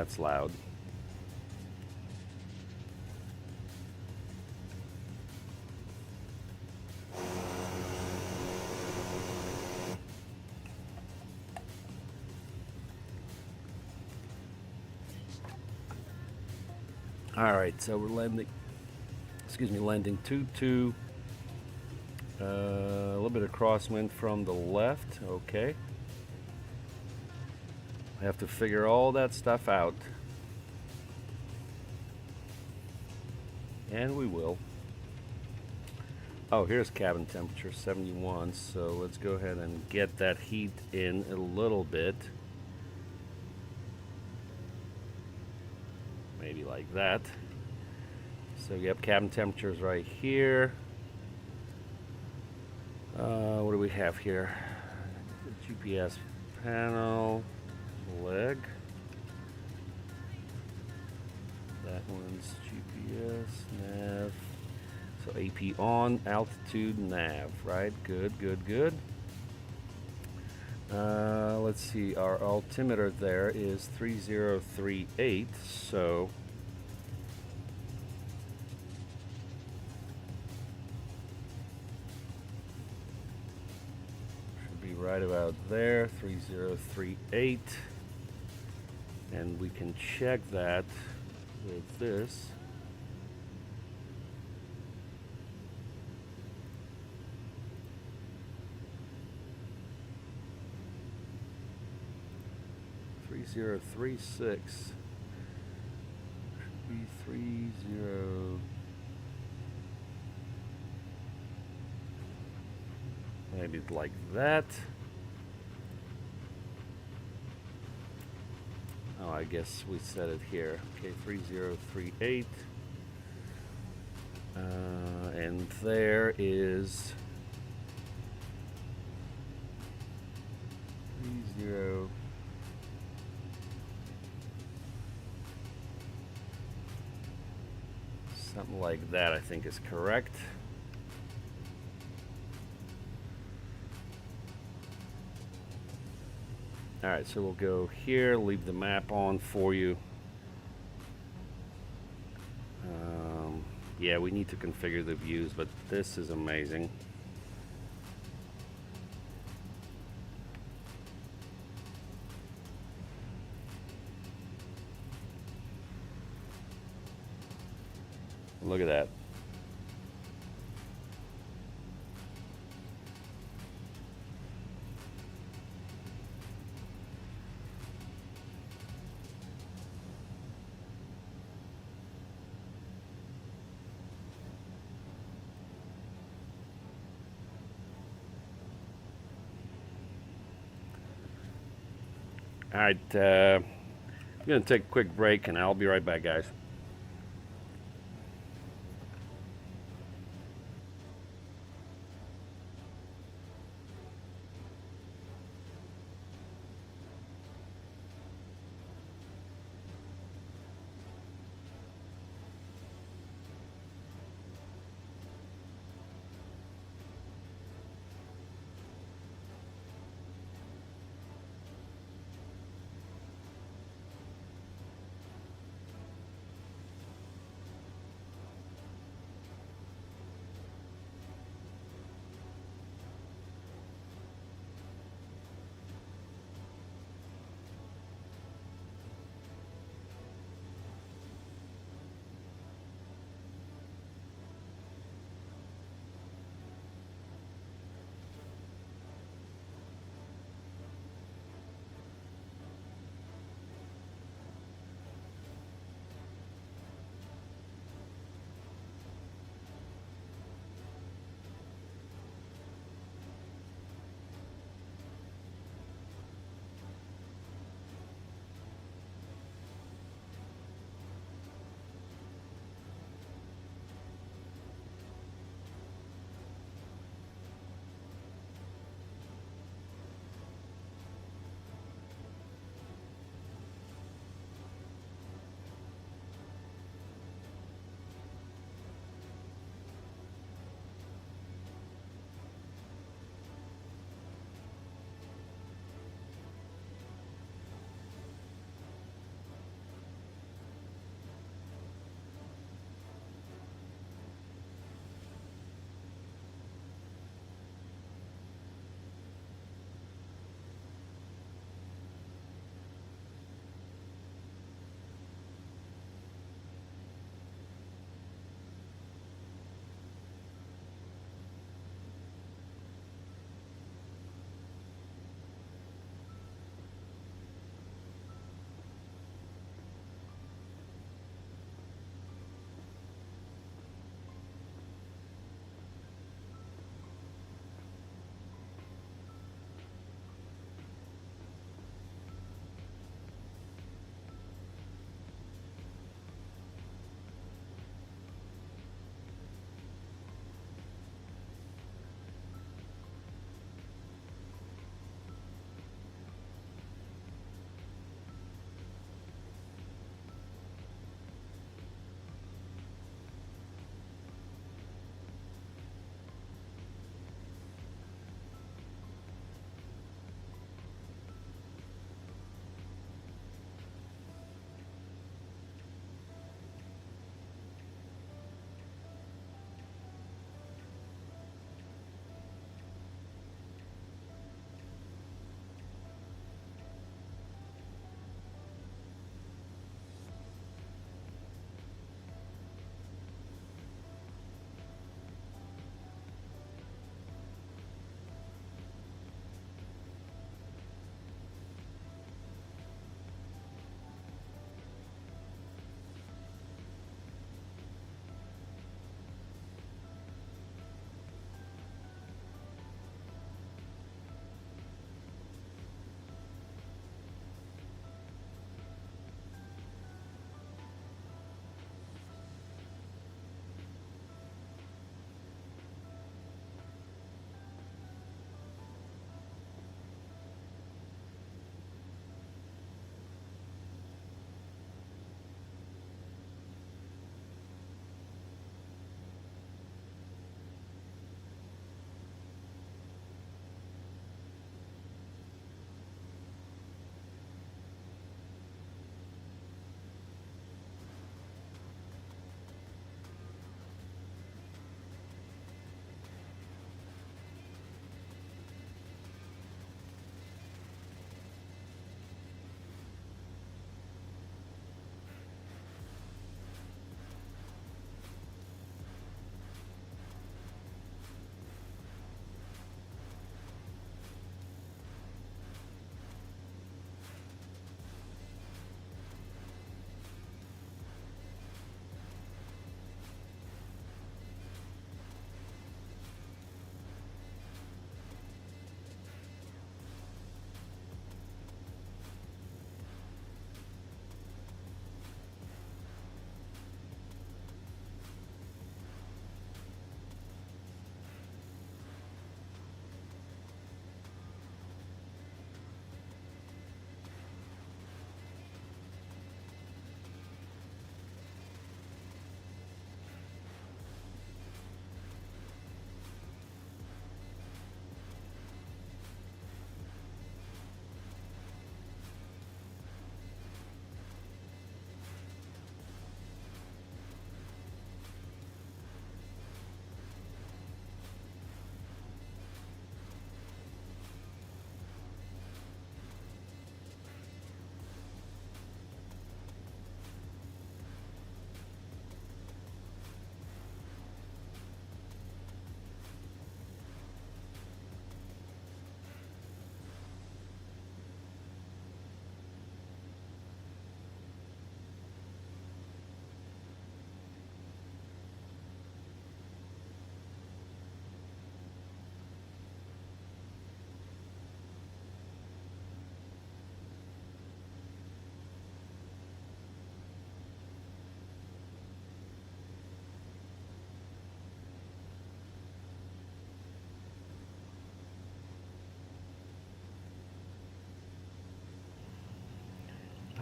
that's loud. All right, so we're landing, landing 2-2. A little bit of crosswind from the left, okay. I have to figure all that stuff out. And we will. Oh, here's cabin temperature, 71, so let's go ahead and get that heat in a little bit. Maybe like that. So yep, cabin temperature is right here. What do we have here? The GPS panel, leg. That one's GPS, nav. So AP on, altitude, nav, right? Good, good, good. Let's see, our altimeter there is 3038, so should be right about there, 3038. And we can check that with this. .3036 should be 30. Maybe like that. Oh, I guess we set it here. Okay, 3038. And there is 30. Something like that, I think, is correct. All right, so we'll go here, leave the map on for you. Yeah, we need to configure the views, but this is amazing. Look at that. All right, I'm going to take a quick break, and I'll be right back, guys.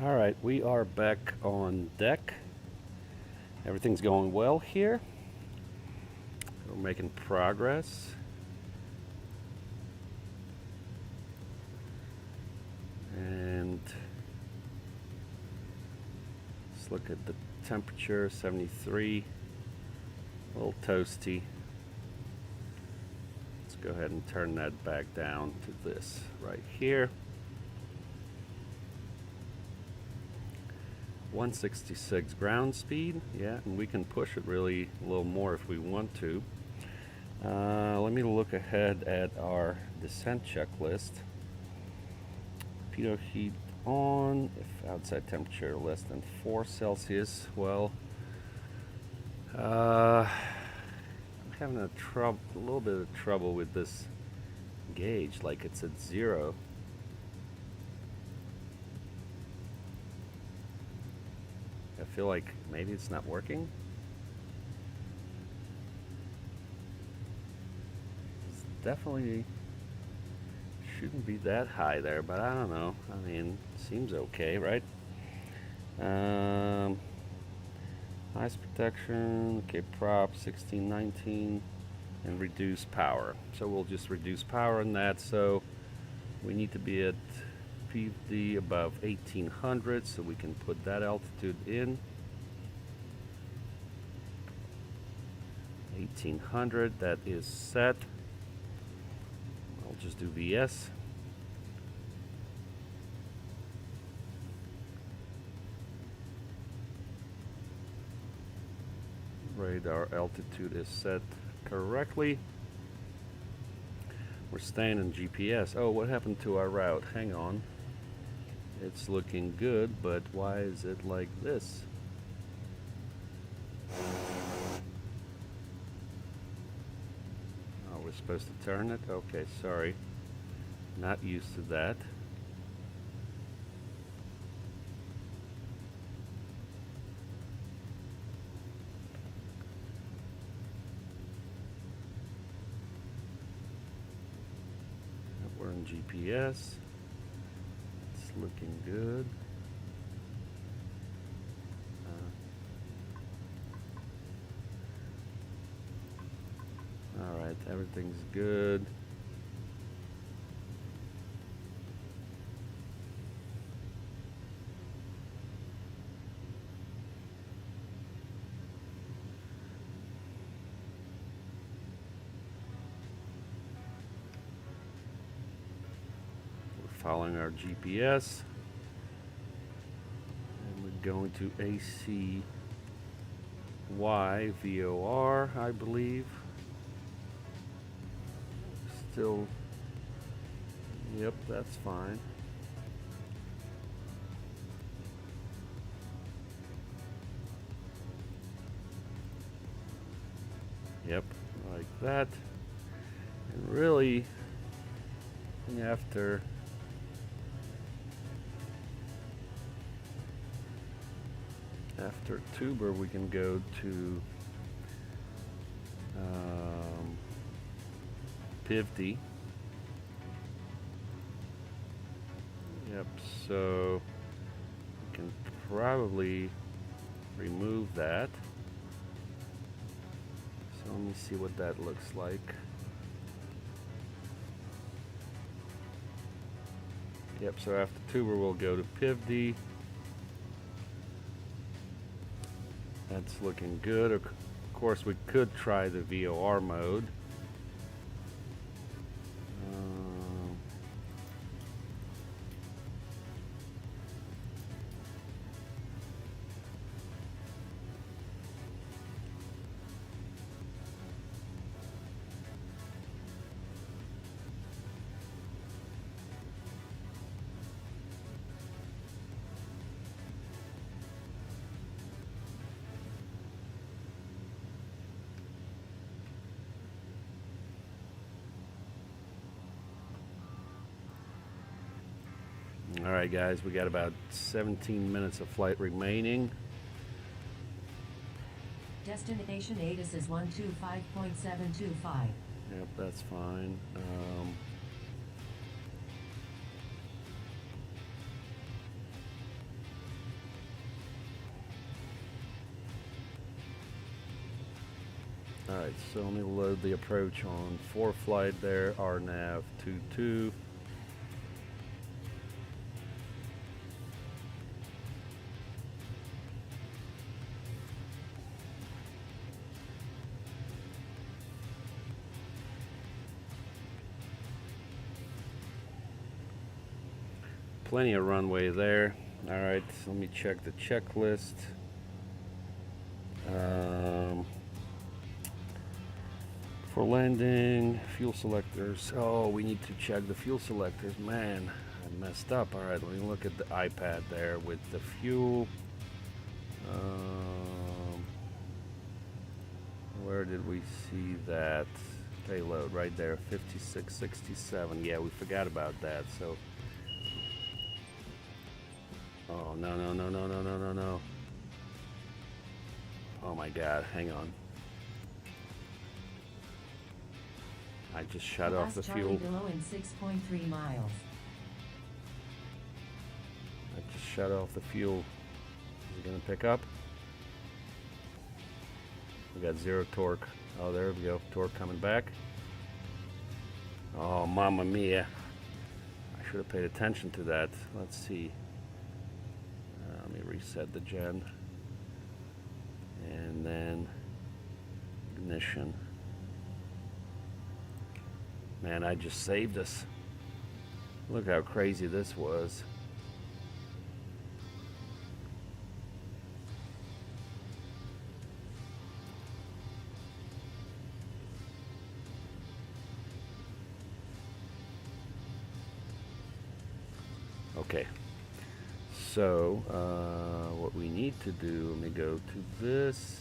All right, we are back on deck. Everything's going well here. We're making progress. And let's look at the temperature, 73, a little toasty. Let's go ahead and turn that back down to this right here. 166 ground speed, yeah, and we can push it really a little more if we want to. Let me look ahead at our descent checklist. Pitot heat on, if outside temperature less than 4 Celsius. Well, I'm having a little bit of trouble with this gauge, like it's at 0. I feel like maybe it's not working. It's definitely shouldn't be that high there, but I don't know. I mean, seems okay, right? Ice protection, okay, prop 1619, and reduce power. So we'll just reduce power on that. So we need to be at PVD above 1800, so we can put that altitude in. 1800, that is set. I'll just do VS. Radar altitude is set correctly. We're staying in GPS. Oh, what happened to our route? Hang on. It's looking good, but why is it like this? Oh, we're supposed to turn it? Okay, sorry. Not used to that. We're in GPS. It's looking good. All right, everything's good. We're following our GPS. And we're going to ACY VOR, I believe. Still, yep, that's fine. Yep, like that. And really, after tuber, we can go to PVD. Yep, so we can probably remove that. So let me see what that looks like. Yep, so after tuber we'll go to PVD. That's looking good. Of course, we could try the VOR mode. All right, guys, we got about 17 minutes of flight remaining. Destination ATIS is 125.725. Yep, that's fine. Alright, so let me load the approach on ForeFlight there, RNAV 22. Plenty of runway there. Alright, so let me check the checklist. For landing, fuel selectors. Oh, we need to check the fuel selectors. Man, I messed up. Alright, let me look at the iPad there with the fuel. Where did we see that? Payload right there, 5667. Yeah, we forgot about that. So, oh, no. Oh my God, hang on. I just shut off the fuel. Below in 6.3 miles. I just shut off the fuel. Is it gonna pick up? We got zero torque. Oh, there we go. Torque coming back. Oh, mamma mia. I should have paid attention to that. Let's see. Let me reset the gen. And then ignition. Man, I just saved us. Look how crazy this was. Okay. So, what we need to do, let me go to this.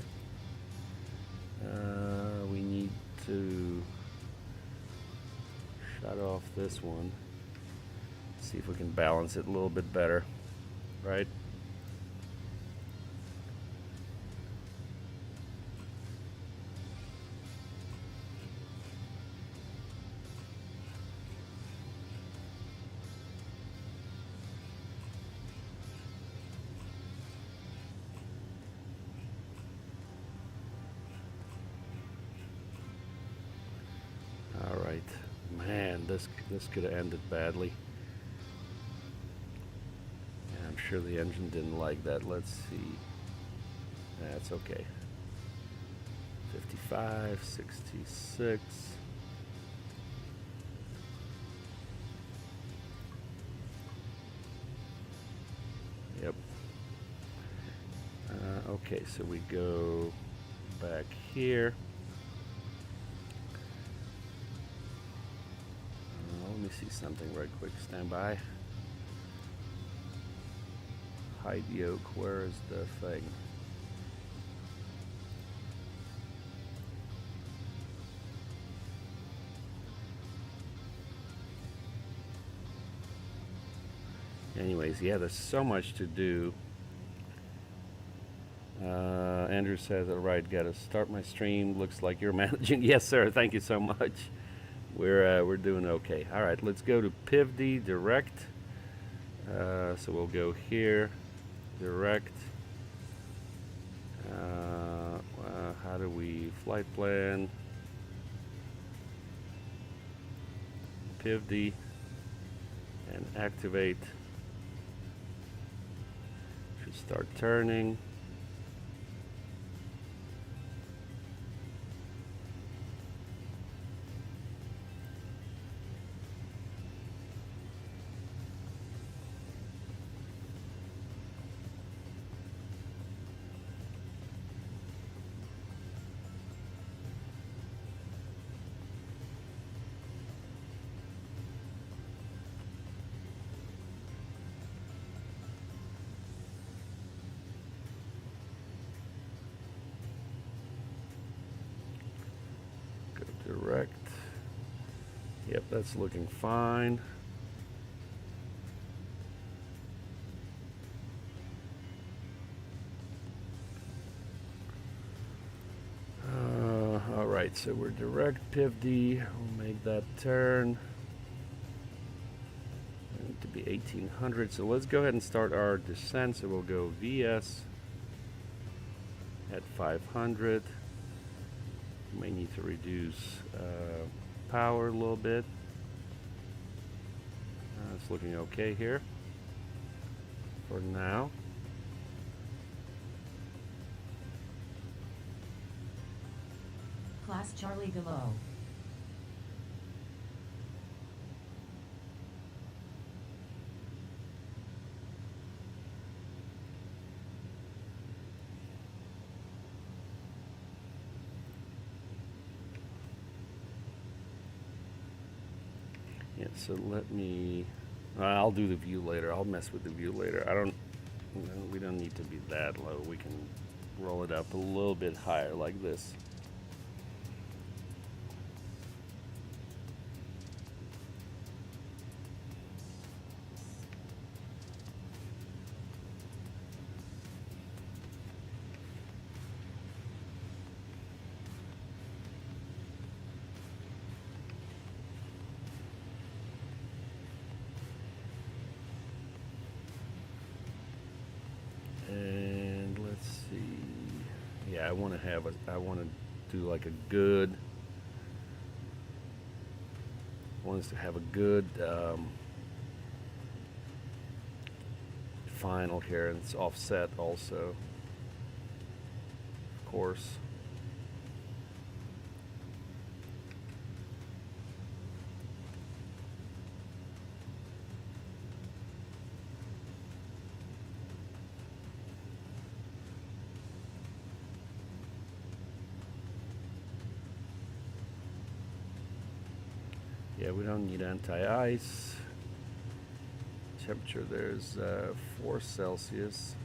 We need to shut off this one. See if we can balance it a little bit better, right? All right. Man, this could have ended badly. Yeah, I'm sure the engine didn't like that. Let's see. That's okay. 55, 66. Yep. Okay, so we go back here. Let me see something right quick. Stand by. Hide yoke. Where is the thing? Anyways, yeah, there's so much to do. Andrew says, all right, gotta start my stream. Looks like you're managing. Yes, sir. Thank you so much. We're doing okay. All right, let's go to PivD direct. So we'll go here, direct. How do we flight plan? PivD and activate. Should start turning. Direct. Yep, that's looking fine. All right, so we're direct PivD. We'll make that turn. We need to be 1800. So let's go ahead and start our descent. So we'll go VS at 500. May need to reduce power a little bit. It's looking okay here for now. Class Charlie below. Yeah, so let me, I'll do the view later. I'll mess with the view later. We don't need to be that low. We can roll it up a little bit higher like this. And let's see. Yeah, I want to do like a good. I want us to have a good final here, and it's offset also, of course. Yeah, we don't need anti-ice. Temperature there's 4 Celsius.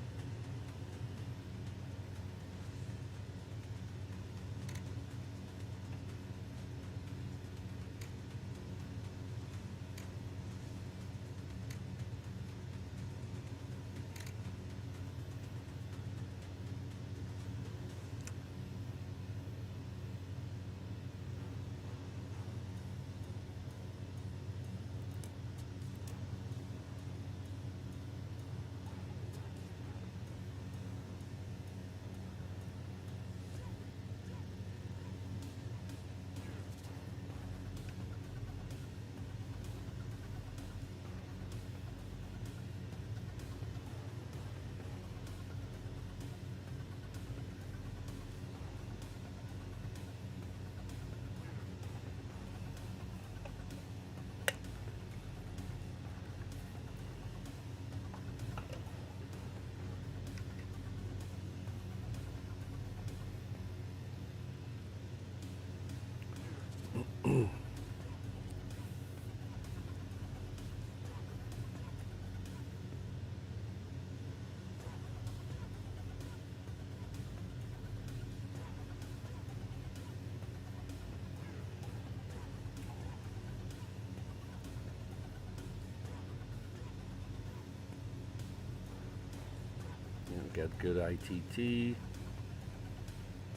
Got good ITT,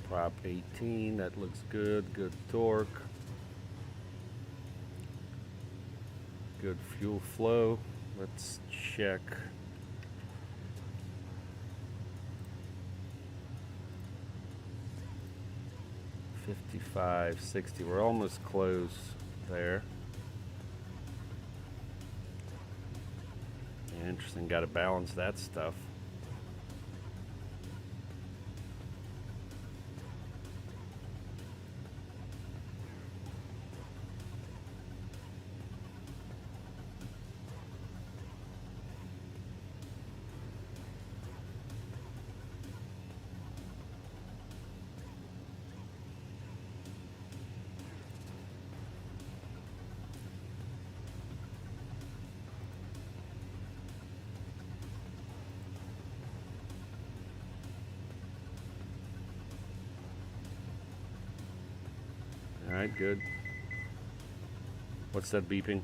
prop 18, that looks good, good torque, good fuel flow. Let's check. $55, $60, we're almost close there. Interesting, got to balance that stuff. All right, good. What's that beeping?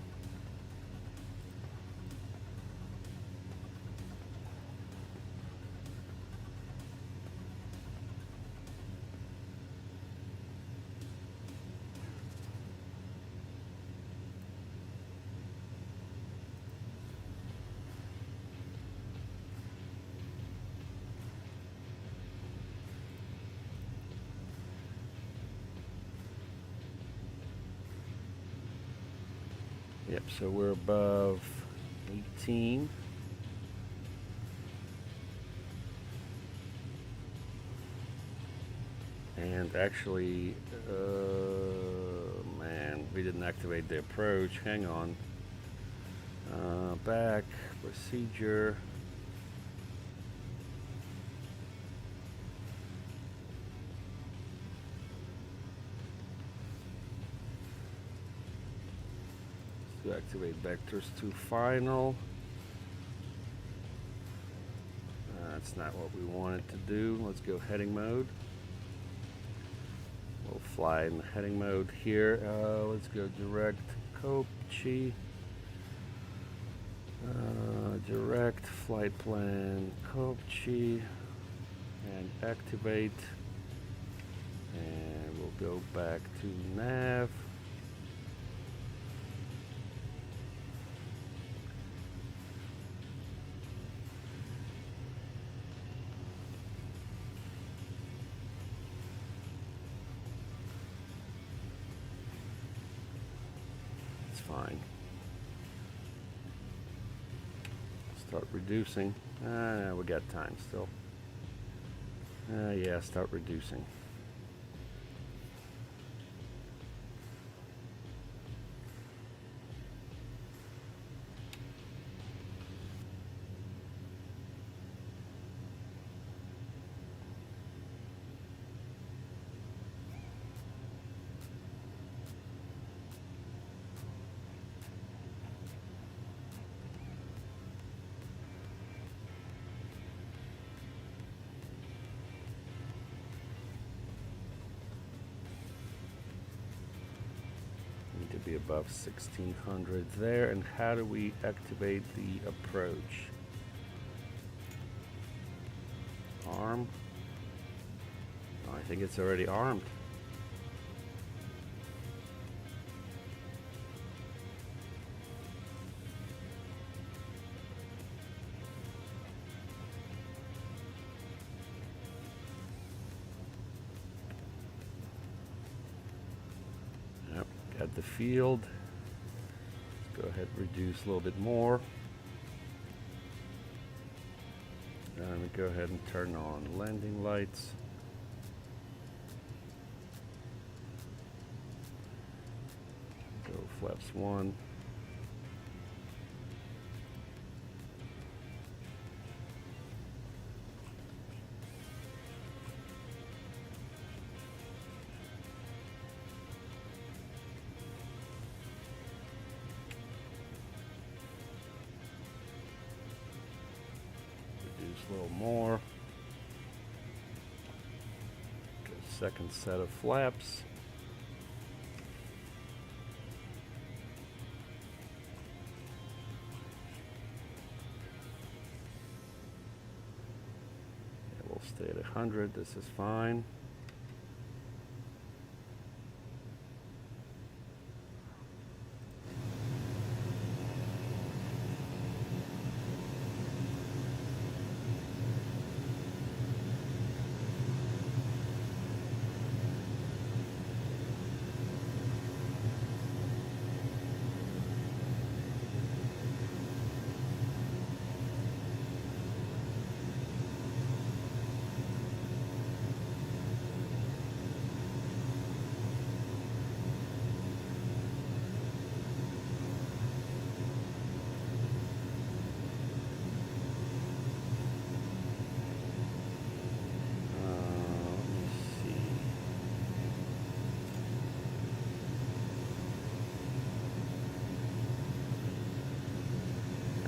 Yep, so we're above 18. And actually, man, we didn't activate the approach. Hang on. Back, procedure. To activate vectors to final. That's not what we wanted to do. Let's go heading mode. We'll fly in the heading mode here. Let's go direct Kopchi. Direct flight plan Kopchi and activate. And we'll go back to nav. Fine. Start reducing. We got time still. Yeah, start reducing. To be above 1600 there. And how do we activate the approach? Arm. Oh, I think it's already armed. At the field, let's go ahead and reduce a little bit more. And we go ahead and turn on landing lights. Go flaps 1. A little more. Go second set of flaps. Yeah, we'll stay at 100. This is fine.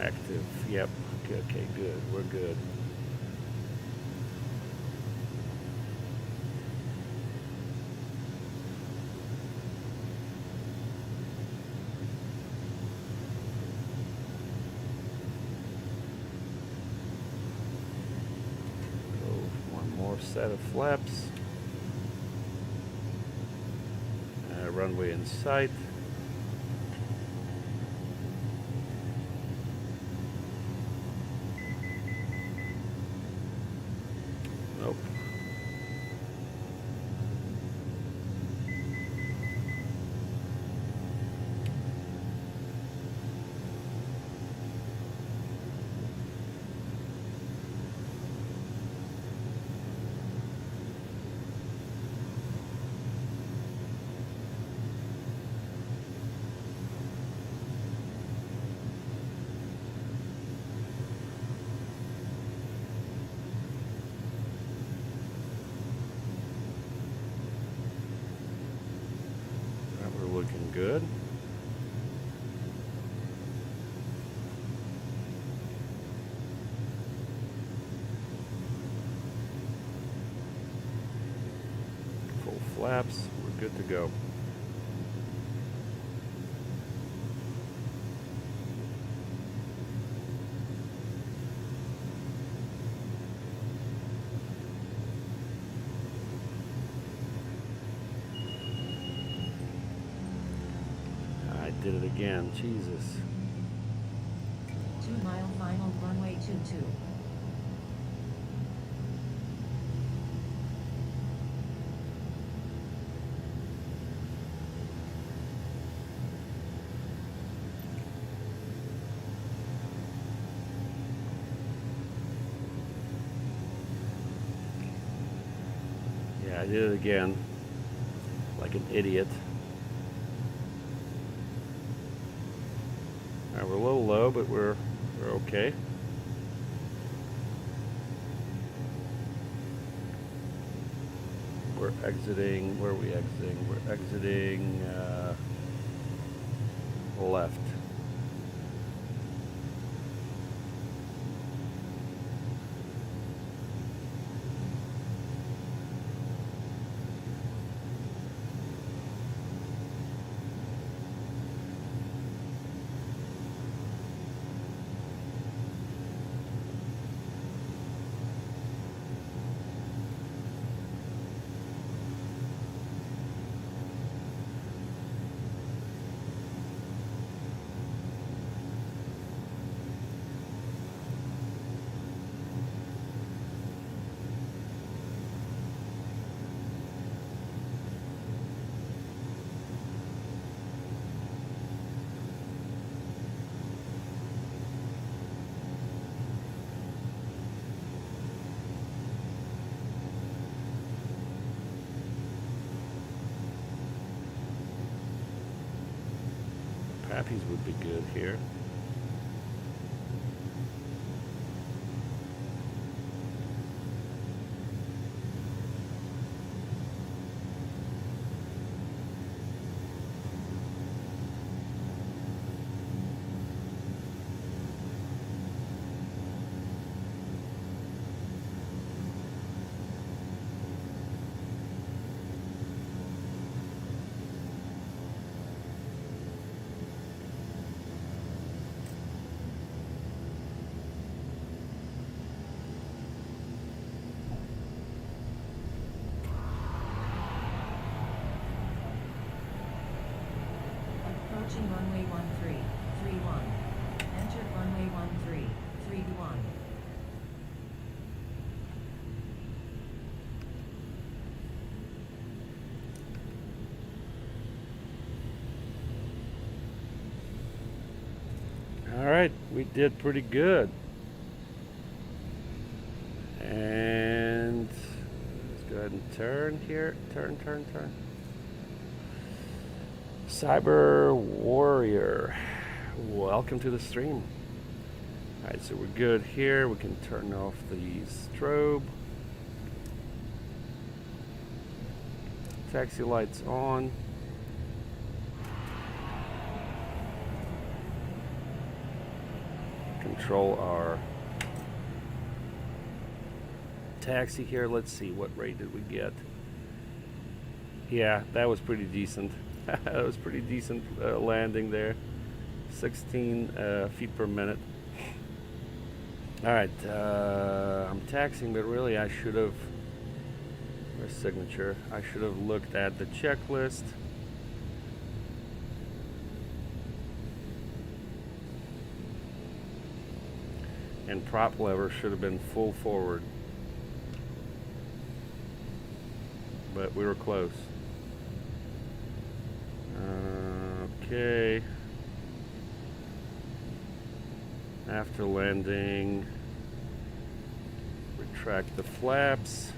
Active. Yep. Okay, good. We're good. Go one more set of flaps. Runway in sight. Nope. flaps, we're good to go. I did it again, Jesus. 2 mile final runway 22. Yeah, I did it again, like an idiot. All right, we're a little low, but we're okay. We're exiting. Where are we exiting? We're exiting left. Pappies would be good here. Approaching runway 1331. Enter runway 1331. All right, we did pretty good. And let's go ahead and turn here. Turn. Cyber Warrior, welcome to the stream. All right, so we're good here. We can turn off the strobe. Taxi lights on. Control our taxi here. Let's see, what rate did we get? Yeah, that was pretty decent. That was pretty decent landing there. 16 feet per minute. All right, I'm taxiing, but really I should have, where's signature? I should have looked at the checklist. And prop lever should have been full forward. But we were close. Okay. After landing, retract the flaps.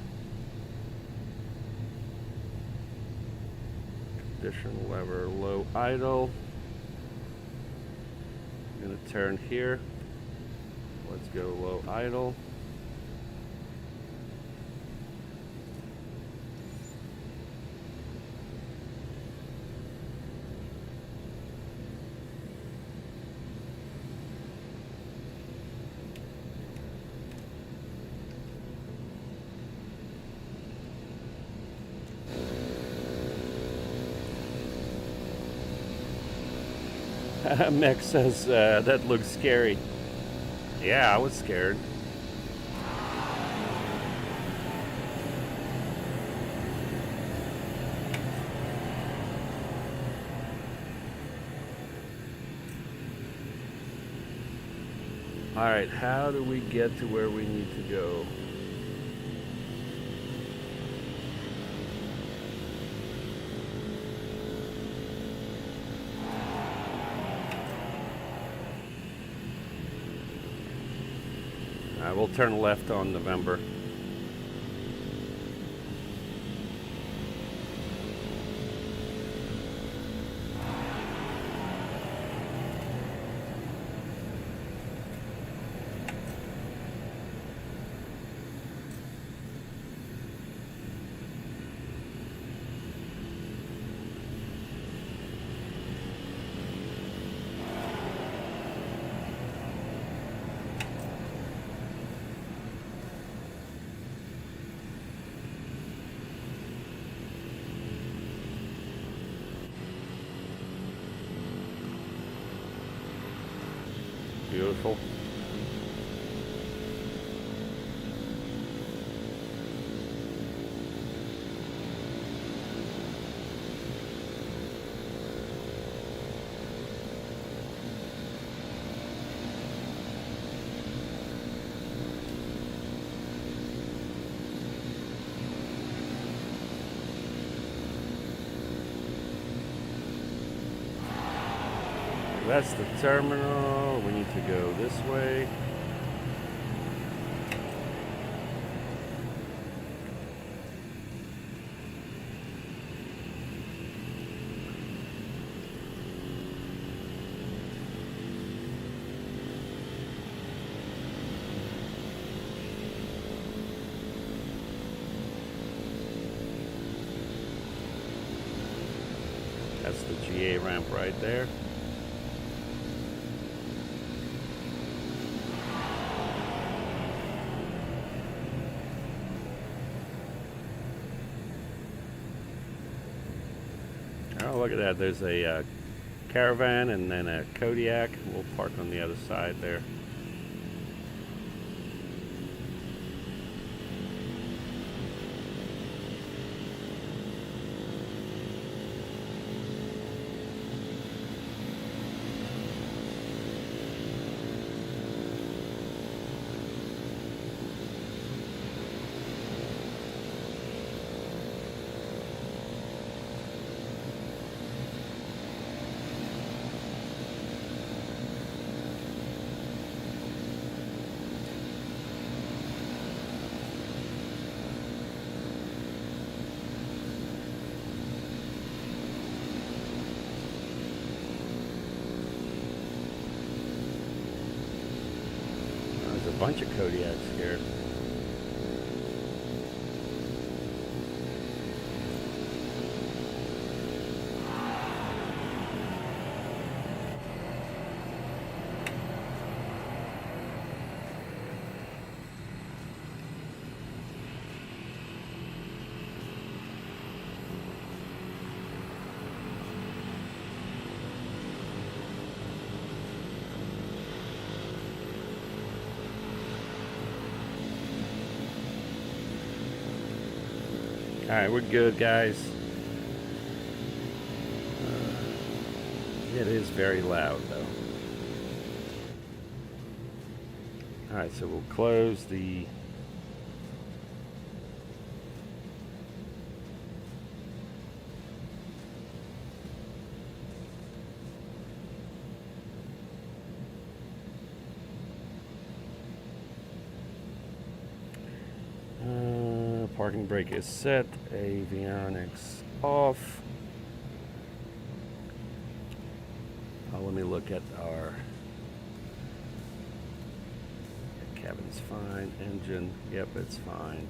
Condition lever low idle. I'm gonna turn here. Let's go low idle. Mech says that looks scary. Yeah, I was scared. Alright, how do we get to where we need to go? We'll turn left on November. Beautiful. That's the terminal. We need to go this way. That's the GA ramp right there. Oh, look at that. There's a Caravan and then a Kodiak. We'll park on the other side there. A bunch of Kodiaks here. Alright, we're good, guys. It is very loud, though. Alright, so we'll close the... parking brake is set, avionics off. Let me look at our cabin's fine, engine, yep, it's fine.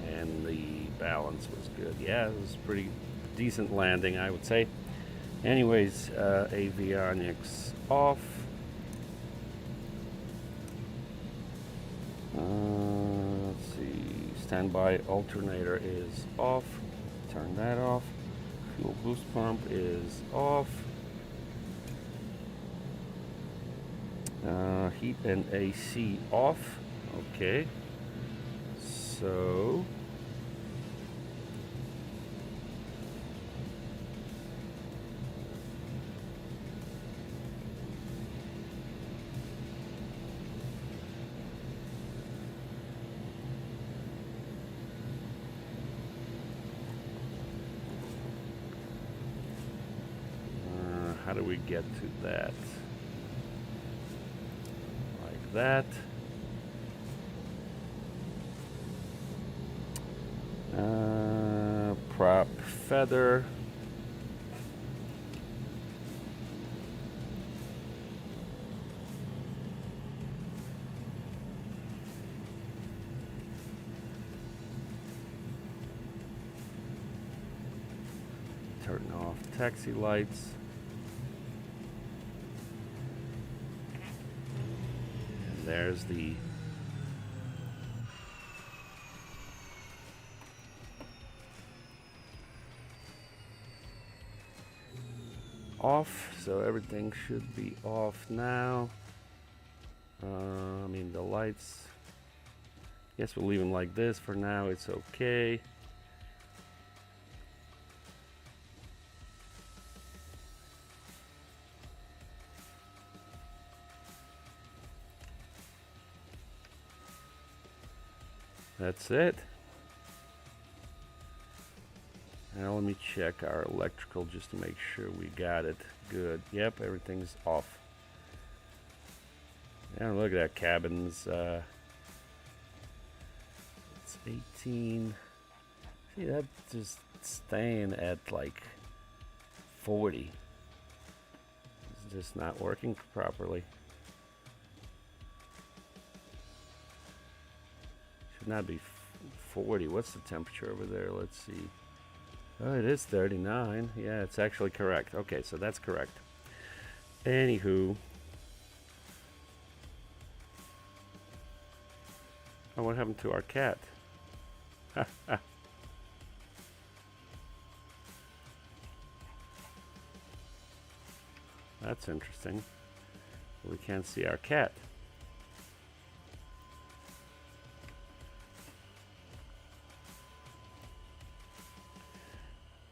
And the balance was good. Yeah, it was a pretty decent landing, I would say. Anyways, avionics off. Let's see, standby alternator is off. Turn that off. Fuel boost pump is off. Heat and AC off. Okay. So how do we get to that? Like that. Prop feather. Turn off taxi lights. And there's the off, so everything should be off now. I mean the lights, yes, we'll leave them like this for now, it's okay. That's it. Now let me check our electrical just to make sure we got it good. Yep, everything's off. Yeah, look at that, cabins. It's 18. See, that's just staying at like 40. It's just not working properly. Should not be 40. What's the temperature over there? Let's see. Oh, it is 39. Yeah, it's actually correct. Okay, so that's correct. Anywho. Oh, what happened to our cat? That's interesting. We can't see our cat.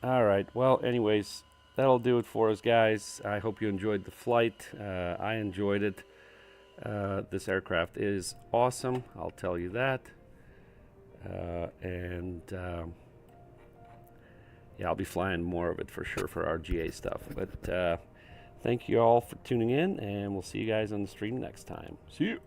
Alright, well, anyways, that'll do it for us, guys. I hope you enjoyed the flight. I enjoyed it. This aircraft is awesome, I'll tell you that. Yeah, I'll be flying more of it for sure for our GA stuff. But thank you all for tuning in, and we'll see you guys on the stream next time. See you!